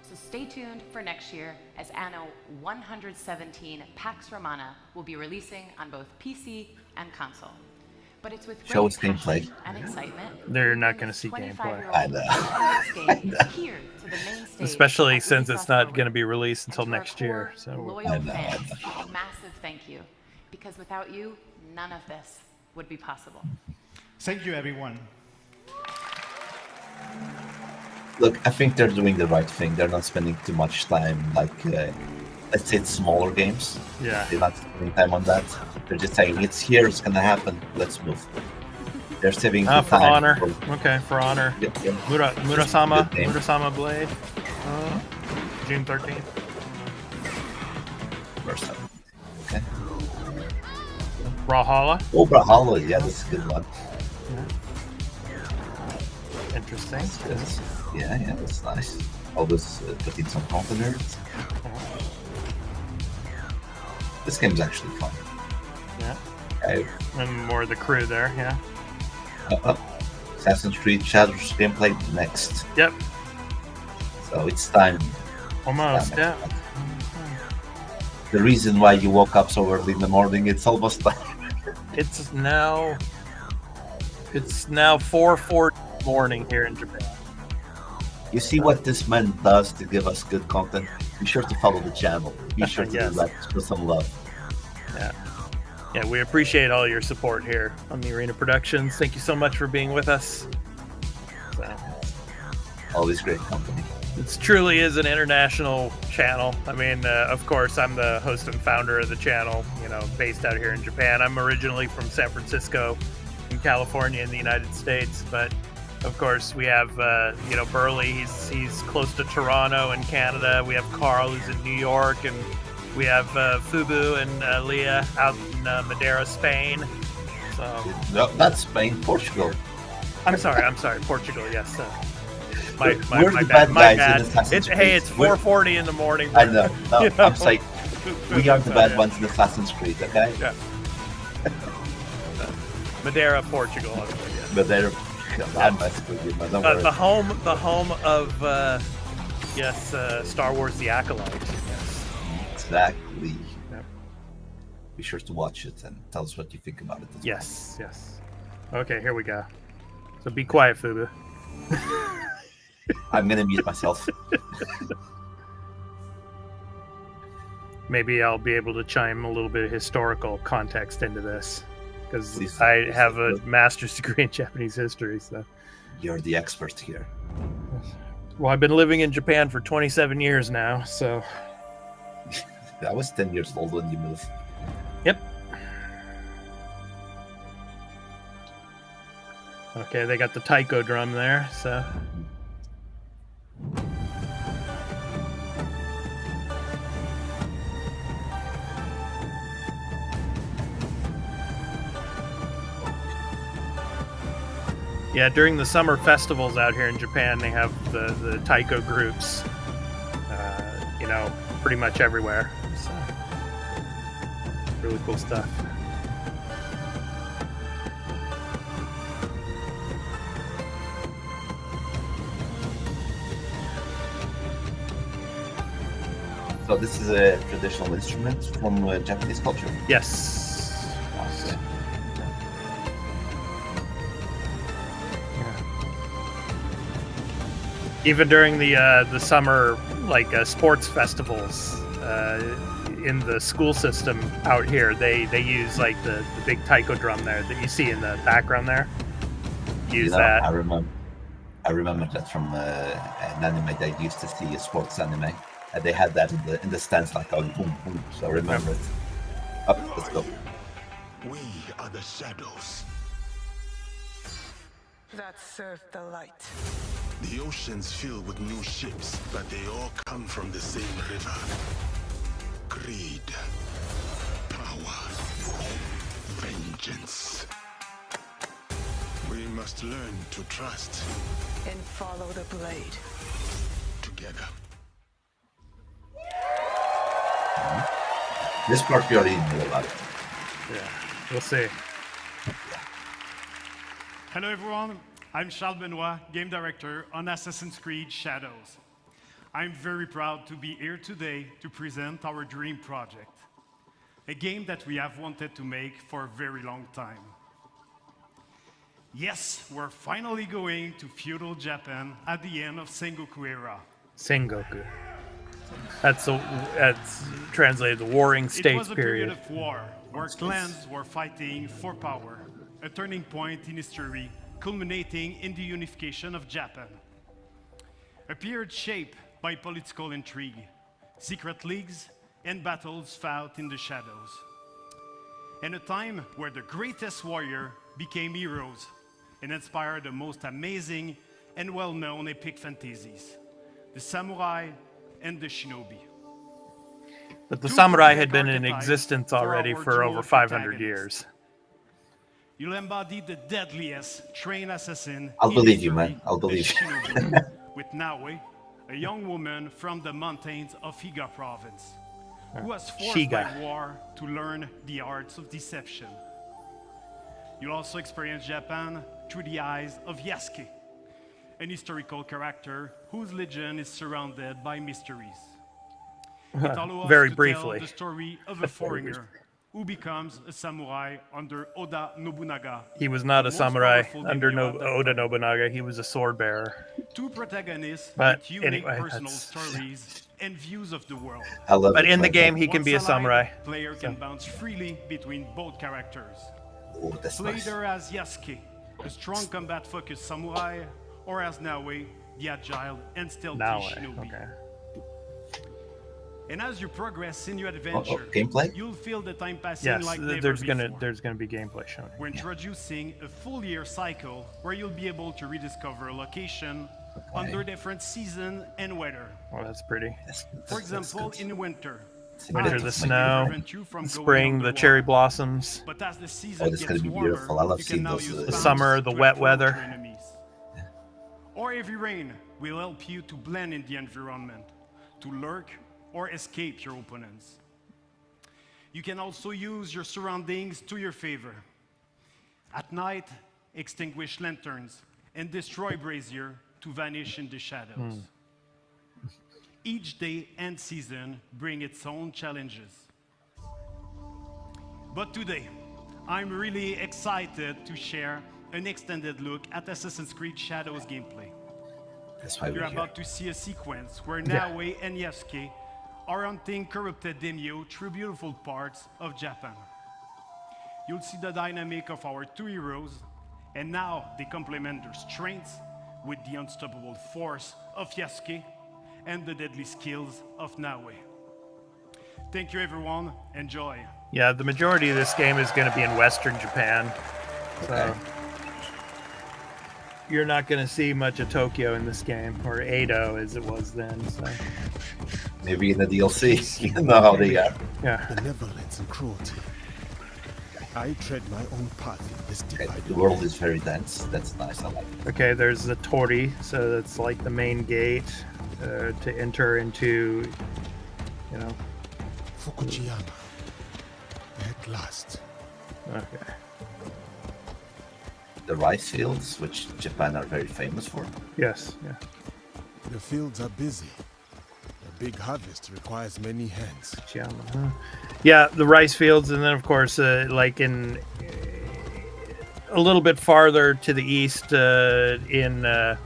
So stay tuned for next year as Anno 117 Pax Romana will be releasing on both PC and console. But it's with great passion and excitement. They're not going to see gameplay. I know. Here to the main stage, especially since it's not going to be released until next year. So loyal fans, a massive thank you. Because without you, none of this would be possible. Thank you, everyone. Look, I think they're doing the right thing. They're not spending too much time, like, let's say it's smaller games. Yeah. They're not spending time on that. They're just saying, it's here, it's gonna happen, let's move. They're saving the for time. Honor. Okay, for Honor. Murasama Blade. June 13th. Okay. Brawlhalla. Oh, Brawlhalla, yeah, that's a good one. Interesting. Yeah, that's nice. Always putting some containers. This game's actually fun. Yeah. Okay. And more of the crew there, yeah. Assassin's Creed Shadows gameplay next. Yep. So it's time. Almost, yeah. The reason why you woke up so early in the morning, it's almost time. It's now 4:40 morning here in Japan. You see what this man does to give us good content? Be sure to follow the channel. Be sure to do that for some love. Yeah, we appreciate all your support here on the Arena Productions. Thank you so much for being with us. Always great company. It truly is an international channel. I mean, of course, I'm the host and founder of the channel, based out here in Japan. I'm originally from San Francisco in California in the United States, but of course we have, Burley, he's close to Toronto in Canada. We have Carl, who's in New York, and We have Fubu and Leah out in Madeira, Spain. So no, that's Spain, Portugal. I'm sorry, Portugal. Yes. My the bad. bad My guys bad. in Assassin's Creed? It's 4:40 in the morning. I know. No, You know? I'm saying we are the bad ones in Assassin's Creed. Okay. Yeah. Madeira, Portugal. Yeah. Madeira. I messed with you, man. Don't worry. The home of Star Wars: The Acolyte. Yes. Exactly. Yep. Be sure to watch it and tell us what you think about it. Yes. Okay, here we go. So be quiet, Fubu. I'm gonna mute myself. Maybe I'll be able to chime a little bit of historical context into this, because I have a master's degree in Japanese history. So you're the expert here. Well, I've been living in Japan for 27 years now, so I was 10 years old when you moved. Yep. Okay, they got the taiko drum there, so. Yeah, during the summer festivals out here in Japan, they have the taiko groups, pretty much everywhere. So, really cool stuff. So this is a traditional instrument from Japanese culture? Yes. Awesome. Even during the summer sports festivals in the school system out here, they use like the big taiko drum there that you see in the background there. Use that. I remember that from an anime they used to see, a sports anime. They had that in the stands, like going boom boom. So I remember it. Up, let's go. We are the shadows that serve the light. The ocean's filled with new ships, but they all come from the same river. Greed, power, vengeance. We must learn to trust And follow the blade. together. This part we already know about it. Yeah, we'll see. Hello everyone, I'm Charles Benoit, Game Director on Assassin's Creed Shadows. I'm very proud to be here today to present our dream project, a game that we have wanted to make for a very long time. Yes, we're finally going to feudal Japan at the end of Sengoku era. Sengoku. That's translated the Warring States It was a period. period of war where clans were fighting for power, a turning point in history culminating in the unification of Japan. A period shaped by political intrigue, secret leagues, and battles fought in the shadows. And a time where the greatest warrior became heroes and inspired the most amazing and well-known epic fantasies, the samurai and the shinobi. But the samurai had been in existence already for over 500 years. You'll embody the deadliest trained assassin. I'll in believe you, history, man. I'll believe the you. shinobi, with Naoe, a young woman from the mountains of Higa province, who was forced by war to learn the arts of deception. You'll also experience Japan through the eyes of Yasuke, an historical character whose legend is surrounded by mysteries. It allows us Very to briefly. tell the story of a foreigner who becomes a samurai under Oda Nobunaga. He was not the a most samurai powerful under daimyo at that Oda time. Nobunaga. He was a sword bearer. Two protagonists But with unique anyway, personal that's- stories and views of the world. I love But it, in the man. game, he can Once be a alive, samurai. Player can bounce freely between both characters. Oh, that's Play nice. either as Yasuke, a strong combat-focused samurai, or as Naoe, the agile and stealthy shinobi. Okay. And as you progress in your adventure, gameplay? you'll feel the time passing Yes, like never there's before. gonna be gameplay shown. We're introducing a full year cycle where you'll be able to rediscover a location under different season and weather. Well, that's pretty. For example, in winter, Winter, the snow. Spring, the cherry blossoms. But as the Oh, season this is gets gonna be warmer, beautiful. I love you can seeing now those. use The bounce summer, the to wet encourage weather. your enemies. Or heavy rain will help you to blend in the environment, to lurk or escape your opponents. You can also use your surroundings to your favor. At night, extinguish lanterns and destroy brazier to vanish in the shadows. Each day and season bring its own challenges. But today, I'm really excited to share an extended look at Assassin's Creed Shadows gameplay. That's why You're we're here. about to see a sequence where Naoe and Yasuke are hunting corrupted daimyo through beautiful parts of Japan. You'll see the dynamic of our two heroes, and now they complement their strengths with the unstoppable force of Yasuke and the deadly skills of Naoe. Thank you, everyone. Enjoy. Yeah, the majority of this game is going to be in Western Japan. So you're not going to see much of Tokyo in this game, or Edo as it was then. So Maybe in the DLC. You know how they are. Yeah. Benevolence and cruelty. I tread my own path in this divided The world is very dense. That's nice. I like it. Okay, there's the Tori, so that's like the main gate to enter into, you know. Fukujiyama. At last. Okay. The rice fields, which Japan are very famous for. Yes. Yeah. The fields are busy. A big harvest requires many hands. Yeah, the rice fields, and then of course, like in a little bit farther to the east, in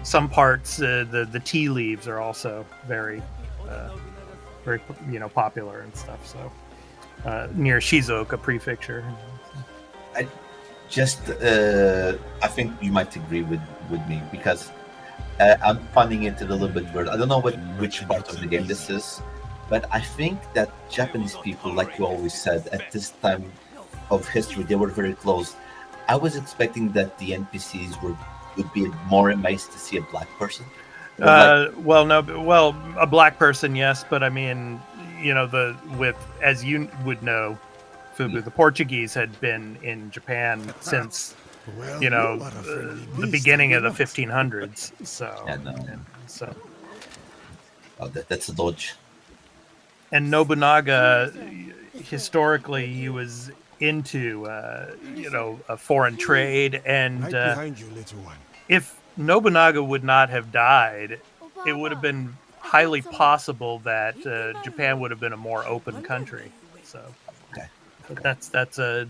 some parts, the tea leaves are also very popular and stuff. So near Shizuoka Prefecture. I think you might agree with me because I'm finding it a little bit weird. I don't know which part of the game this is, but I think that Japanese people, like you always said, at this time of history, they were very close. I was expecting that the NPCs would be more amazed to see a black person. A black person, yes, but I mean, as you would know, Fubu, the Portuguese had been in Japan since the beginning of the 1500s. So, that's a dodge. And Nobunaga, historically, he was into a foreign trade, and Right behind you, little one. if Nobunaga would not have died, it would have been highly possible that Japan would have been a more open country. So, but that's a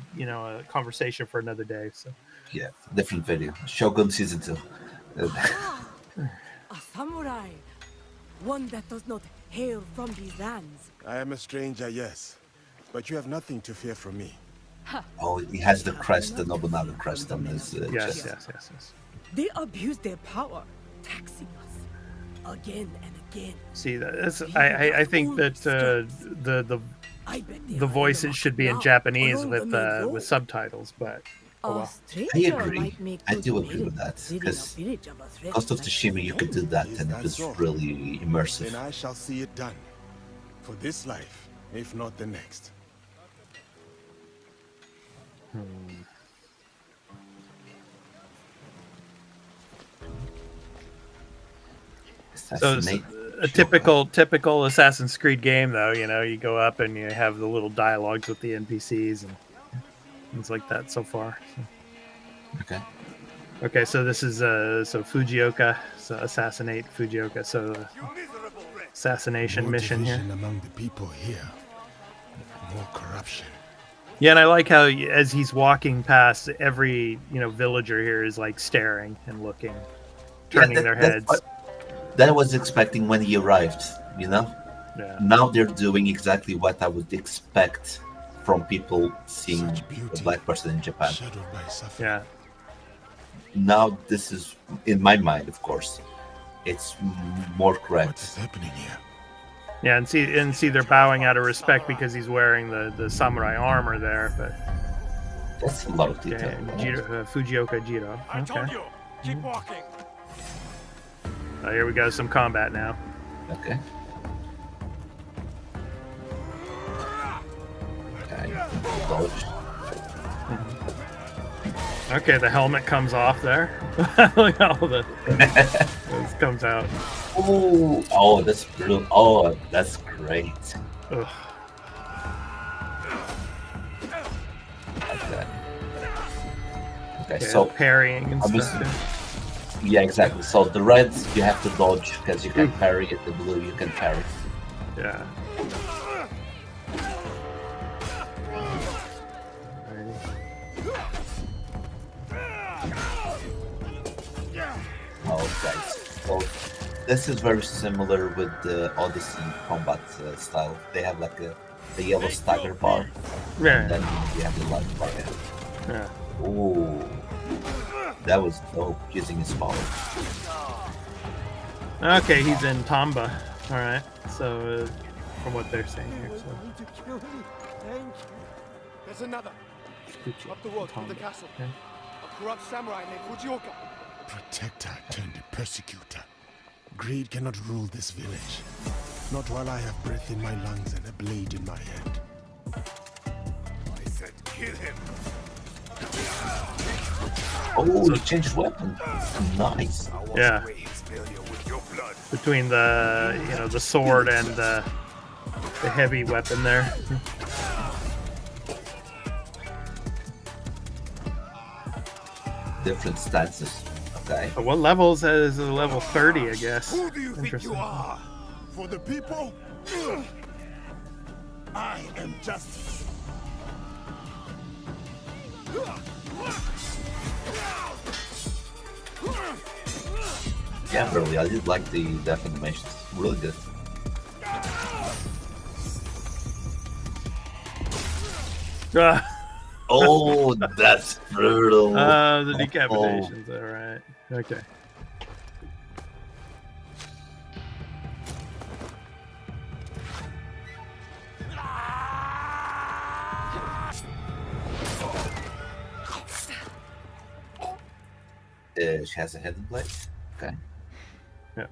conversation for another day. So, yeah, different video. Shogun Season 2. A samurai, one that does not hail from these lands. I am a stranger, yes, but you have nothing to fear from me. Oh, he has the crest, the Nobunaga crest on his yes. chest. They abuse their power, taxing us again and again. See, I think that the voices should be in Japanese with subtitles, but I agree. I do agree with that because Ghost of Tsushima, you could do that, and it was really immersive. Then I shall see it done for this life, if not the next. So it's a typical Assassin's Creed game, though. You go up and you have the little dialogues with the NPCs and things like that so far. So. Okay, so this is Fujioka, so assassinate Fujioka. So assassination More mission here. division among the people here. More corruption. Yeah, and I like how as he's walking past, every villager here is like staring and looking, turning their heads. That I was expecting when he arrived. Yeah. Now they're doing exactly what I would expect from people seeing a black person in Japan. Yeah. Now this is, in my mind, of course, it's more correct. What is happening here? Yeah, and see, they're bowing out of respect because he's wearing the samurai armor there. But that's a lot of detail. Fujioka Jiro. Okay. I told you, keep walking. Oh, here we go, some combat now. Okay. Dodge. Okay, the helmet comes off there. Look how this comes out. Oh, that's brutal. Oh, that's great. Ugh. Okay, Yeah, so parrying and stuff. Yeah, exactly. So the reds you have to dodge because you can parry it. The blue you can parry. Yeah. Okay, so this is very similar with the Odyssey combat style. They have like the yellow stagger bar, yeah. And then you have the light bar. Yeah. Ooh, that was dope using his power. Okay, he's in Tomba. All right. So, from what they're saying here, so. Thank you. There's another. Up the road from the castle. Okay. A corrupt samurai named Fujioka. Protector turned persecutor. Greed cannot rule this village. Not while I have breath in my lungs and a blade in my hand. I said kill him. Oh, he changed weapon. Nice. Yeah. Between the the sword and the heavy weapon there. Different stances. Okay. What level is that? Is it level 30, I guess? Who do you think Interesting. you are? For the people? I am justice. Yeah, really, I did like the death animations. Really good. Oh, that's brutal. The decapitations, alright. Okay. She has a hidden blade. Okay. Yeah.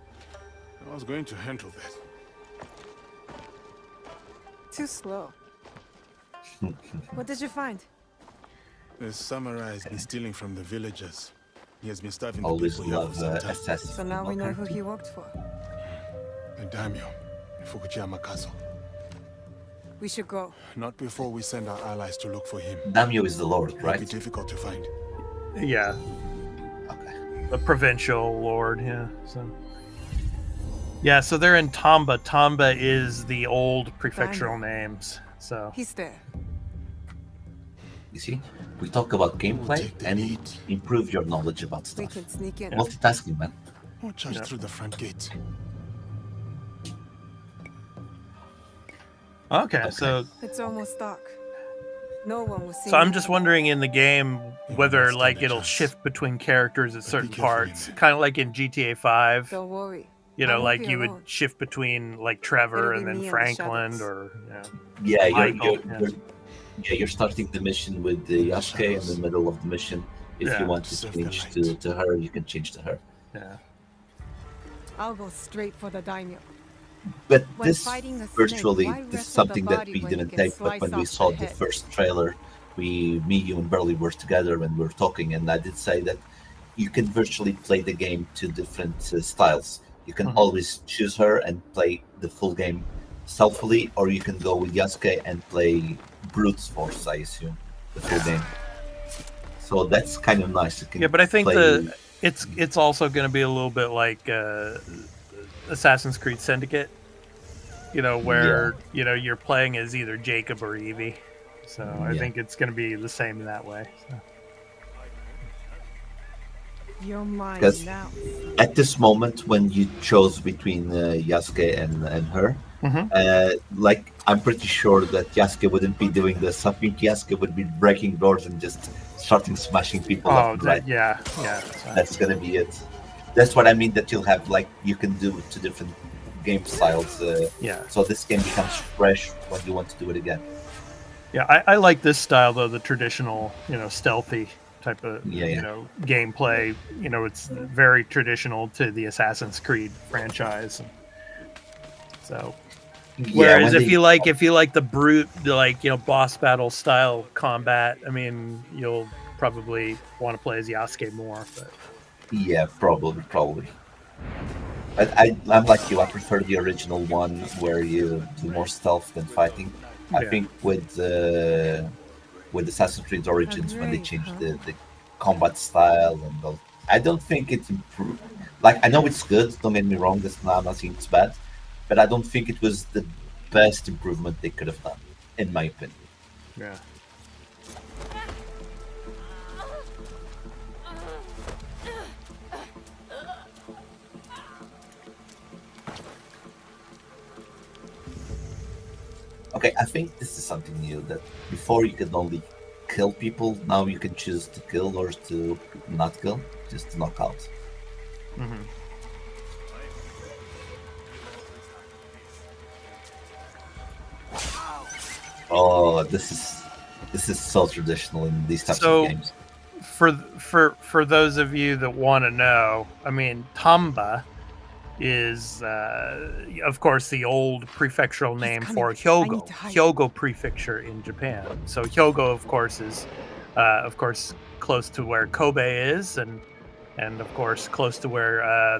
I was going to handle that. Too slow. What did you find? The samurai has been stealing from the villagers. He has been starving the Always people here love for some time. assassins. So now we know who he worked for. And daimyo, in Fukuchiyama Castle. We should go. Not before we send our allies to look for him. Daimyo is the lord, It'll right? be difficult to find. Yeah. Okay. The provincial lord, yeah. So they're in Tomba. Tomba is the old prefectural names. So he's there. You see, we talk about gameplay and improve your knowledge about We stuff. can sneak in. Multitasking, man. Or charge through the front gate. Okay, so It's almost dark. No one will see. I'm just wondering in the game whether like it'll shift between characters at certain parts, kind of like in GTA 5. Don't worry. You I know, won't like be you alone. would shift between like Trevor It'll be and me then in the Franklin, shadows. or Yeah, Michael, you're starting the mission with the Yasuke in the middle of the mission. If Yeah. you want to change to her, you can change to her. Yeah. I'll go straight for the daimyo. But When this fighting a snake, virtually why is wrestle something the that body we when you didn't can take, but slice when we off saw the the head? first trailer, me, you, and Burley were together and we were talking, and I did say that you can virtually play the game to different styles. You can always choose her and play the full game stealthily, or you can go with Yasuke and play brute force, I assume, the full game. So that's kind of nice. You can Yeah, but I think play... it's also going to be a little bit like Assassin's Creed Syndicate, you know, where you know you're playing as either Jacob or Evie. So I think it's going to be the same in that way. So. You're mine Because now. at this moment, when you chose between Yasuke and her, like I'm pretty sure that Yasuke wouldn't be doing this. I think Yasuke would be breaking doors and just starting smashing people left and right. Yeah. That's gonna be it. That's what I mean. That you'll have like you can do two different game styles. So this game becomes fresh when you want to do it again. Yeah, I like this style though, the traditional, you know, stealthy type of you know gameplay. You know, it's very traditional to the Assassin's Creed franchise. So, Yeah, whereas when if you like the brute, boss battle style combat, I mean, you'll probably want to play as Yasuke more. But yeah, probably. But I'm like you. I prefer the original one where you do more stealth than fighting. I Yeah. think with Assassin's Creed Origins when they changed the combat style and those, I don't think it's improved. Like I know it's good. Don't get me wrong. I'm not saying it's bad, but I don't think it was the best improvement they could have done, in my opinion. yeah. Okay, I think this is something new that before you could only kill people, now you can choose to kill or to not kill, just to knock out. Mm-hmm. Oh, this is so traditional in these types of games. For those of you that want to know, I mean, Tamba is, of course, the old prefectural name for Hyogo. Hyogo Prefecture in Japan. So Hyogo, of course, is, close to where Kobe is, and of course, close to where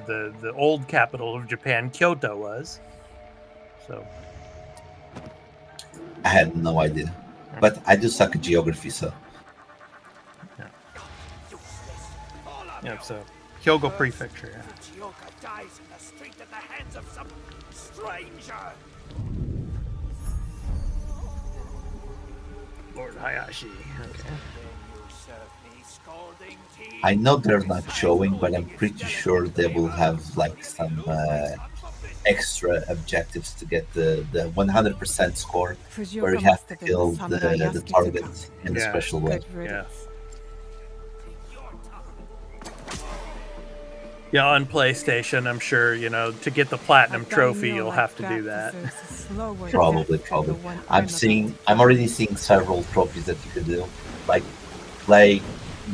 the old capital of Japan, Kyoto, was. So I had no idea, but I do suck at geography, so. Yeah, so Hyogo Prefecture. Yeah. Fukuoka dies in the street at the hands of some stranger. Lord Hayashi. Okay. I know they're not showing, but I'm pretty sure they will have like some extra objectives to get the 100% score, where you have to kill the target in a special way. Yeah. Yeah, on PlayStation, I'm sure, to get the platinum trophy, you'll have to do that. Probably. I'm already seeing several trophies that you could do, like play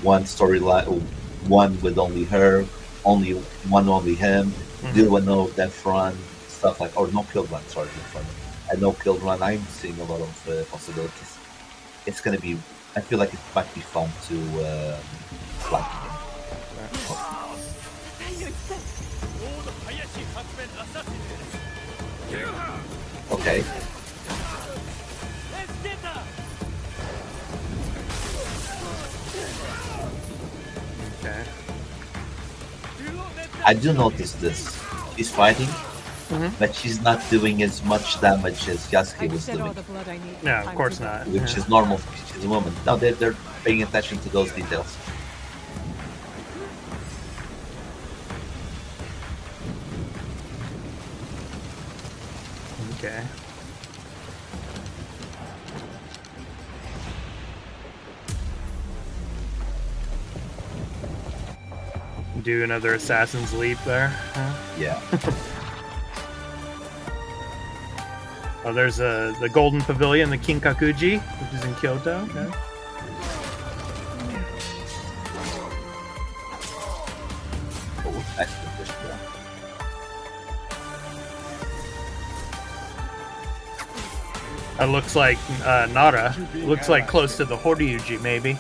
one storyline, one with only her, only him, do a no death run, stuff like, or no kill run. Sorry, a no kill run. I'm seeing a lot of possibilities. It's gonna be. I feel like it might be fun to like. Okay. Okay. I do notice this. She's fighting, but she's not doing as much damage as Yasuke was doing. No, of course not. Which is normal because she's a woman. No, they're paying attention to those details. Okay. Do another Assassin's Leap there. Huh? Yeah. Oh, there's the Golden Pavilion, the Kinkakuji, which is in Kyoto. Okay. That looks like Nara. Looks like close to the Horyuji, maybe.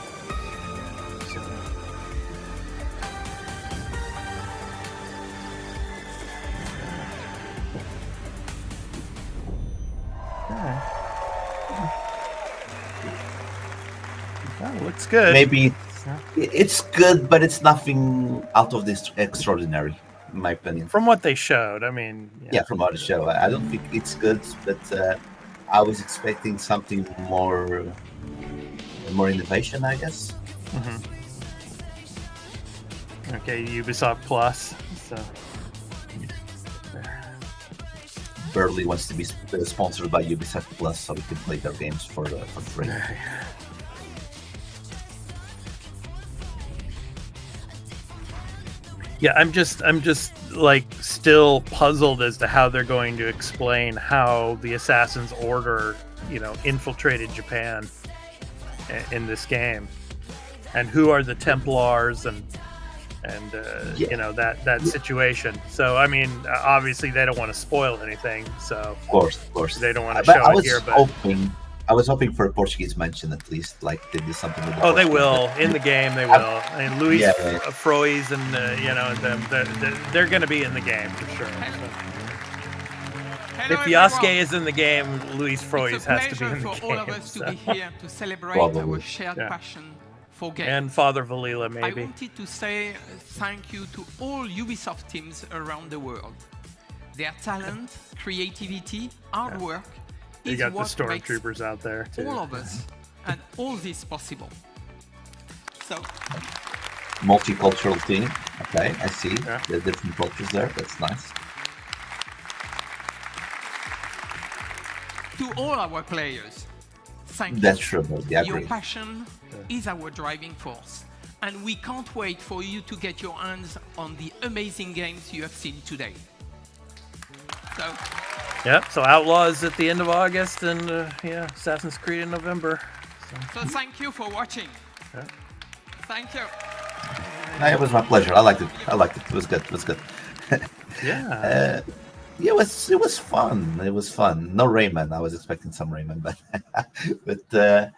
Oh, looks good. Maybe it's good, but it's nothing out of this extraordinary, in my opinion. From what they showed, I mean. Yeah, from what they showed, I don't think it's good, but I was expecting something more innovation, I guess. Okay, Ubisoft Plus. So. Burley wants to be sponsored by Ubisoft Plus, so we can play their games for free. Yeah, I'm just like still puzzled as to how they're going to explain how the Assassin's Order, infiltrated Japan in this game, and who are the Templars, and and that situation. So I mean, obviously they don't want to spoil anything. So of course, they don't want to show it here. But I was hoping for a Portuguese mention at least, like they do something with the they will in the game. They will. And Luis Frois and they're going to be in the game for sure. If Yasuke is in the game, Luis Frois has to be in the game. It's a pleasure for all of us to be here to celebrate our shared passion for games. And Father Valila, maybe. I wanted to say thank you to all Ubisoft teams around the world. Their talent, creativity, hard work you is got what the makes stormtroopers out there too. All of us and all this possible. So, multicultural team. Okay, I see the different cultures there. That's nice. To all our players, thank you. That's true. Yeah, your passion is our driving force, and we can't wait for you to get your hands on the amazing games you have seen today. So Outlaws at the end of August, and Assassin's Creed in November. So thank you for watching. Yeah. Thank you. It was my pleasure. I liked it. It was good. Yeah. It was fun. It was fun. No Rayman. I was expecting some Rayman, but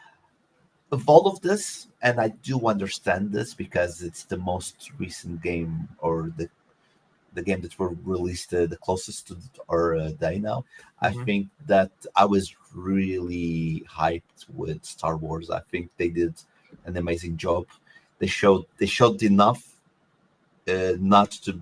of all of this, and I do understand this because it's the most recent game, or the game that were released the closest to our day now. I think that I was really hyped with Star Wars. I think they did an amazing job. They showed enough, not to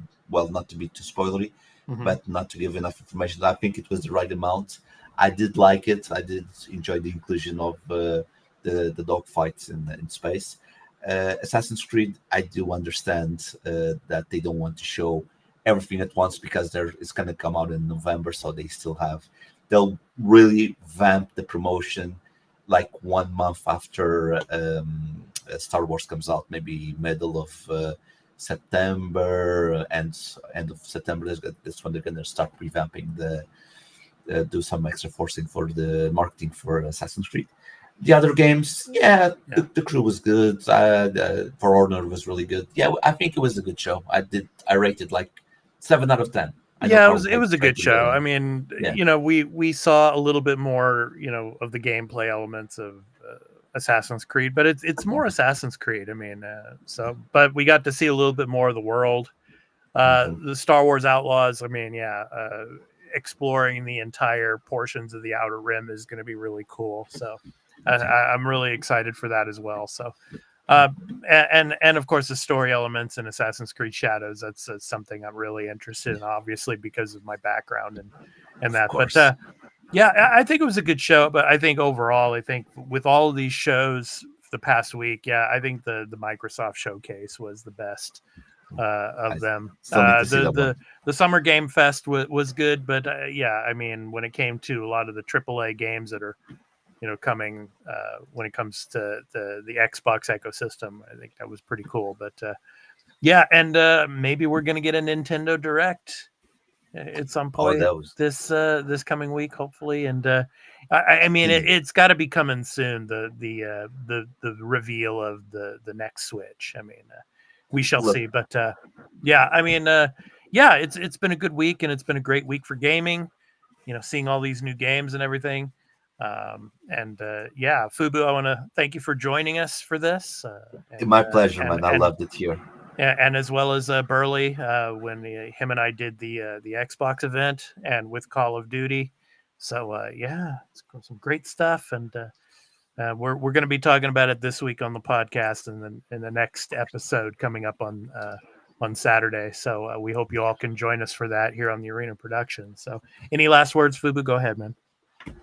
be too spoilery, but not to give enough information. I think it was the right amount. I did like it. I did enjoy the inclusion of the dogfights in space. Assassin's Creed, I do understand that they don't want to show everything at once because it's going to come out in November, so they'll really vamp the promotion like 1 month after Star Wars comes out, maybe middle of September, and end of September. That's when they're going to start revamping do some extra forcing for the marketing for Assassin's Creed. The other games, the crew was good. For Honor was really good. Yeah, I think it was a good show. I rated like 7 out of 10. It was a good show. I mean, we saw a little bit more, of the gameplay elements of Assassin's Creed, but it's more Assassin's Creed. I mean, but we got to see a little bit more of the world. The Star Wars Outlaws, I mean, exploring the entire portions of the Outer Rim is going to be really cool. So I'm really excited for that as well. So, and of course the story elements in Assassin's Creed Shadows, that's something I'm really interested in, obviously because of my background and that. But I think it was a good show. But I think overall, with all of these shows the past week, I think the Microsoft showcase was the best of them. The Summer Game Fest was good, but I mean, when it came to a lot of the AAA games that are coming when it comes to the Xbox ecosystem, I think that was pretty cool. But and maybe we're gonna get a Nintendo Direct at some point this coming week, hopefully. And I mean, it's got to be coming soon. The reveal of the next Switch. I mean, we shall see. But I mean, it's been a good week, and it's been a great week for gaming. Seeing all these new games and everything. Fubu, I want to thank you for joining us for this. My pleasure, man. I loved it here. And as well as Burley, when him and I did the Xbox event and with Call of Duty. So it's some great stuff, and we're going to be talking about it this week on the podcast, and then in the next episode coming up on Saturday. So we hope you all can join us for that here on the Arena Production. So any last words, Fubu? Go ahead, man.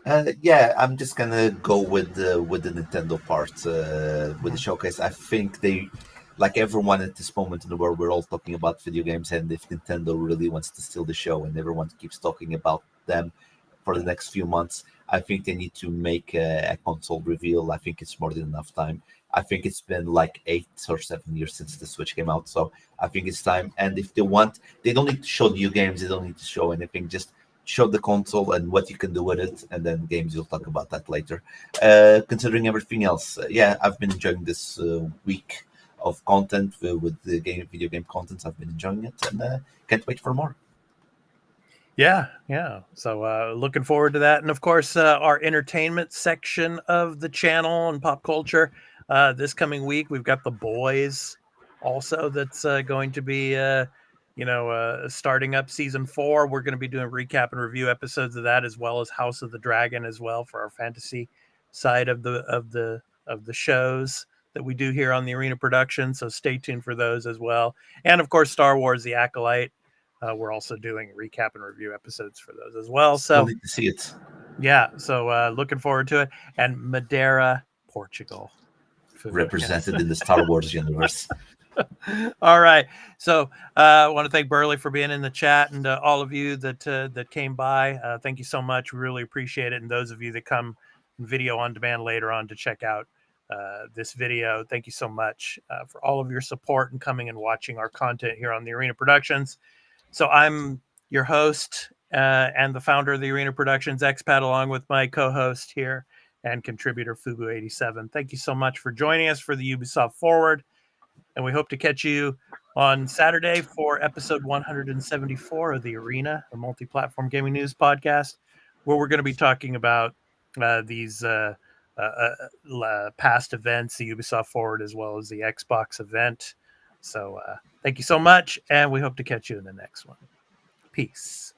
I'm just gonna go with the Nintendo part with the showcase. I think they, like everyone at this moment in the world, we're all talking about video games, and if Nintendo really wants to steal the show and everyone keeps talking about them for the next few months, I think they need to make a console reveal. I think it's more than enough time. I think it's been like 8 or 7 years since the Switch came out, so I think it's time. And if they want, they don't need to show new games, they don't need to show anything, just show the console and what you can do with it, and then games, you'll talk about that later. Considering everything else, I've been enjoying this week of content with the video game content. I've been enjoying it, and can't wait for more. Yeah. So looking forward to that. And of course, our entertainment section of the channel and pop culture. This coming week, we've got The Boys also that's going to be, starting up season 4. We're going to be doing recap and review episodes of that, as well as House of the Dragon as well for our fantasy side of the shows that we do here on the Arena Production. So stay tuned for those as well. And of course, Star Wars: The Acolyte. We're also doing recap and review episodes for those as well. So need to see it. Yeah, so looking forward to it. And Madeira, Portugal. Represented in the Star Wars universe. All right. So I want to thank Burley for being in the chat, and all of you that came by. Thank you so much. We really appreciate it. And those of you that come video on demand later on to check out this video, thank you so much for all of your support and coming and watching our content here on the Arena Productions. So I'm your host and the founder of the Arena Productions, Expat, along with my co-host here and contributor Fubu87. Thank you so much for joining us for the Ubisoft Forward, and we hope to catch you on Saturday for episode 174 of the Arena, a multi-platform gaming news podcast, where we're going to be talking about these past events, the Ubisoft Forward as well as the Xbox event. So thank you so much, and we hope to catch you in the next one. Peace.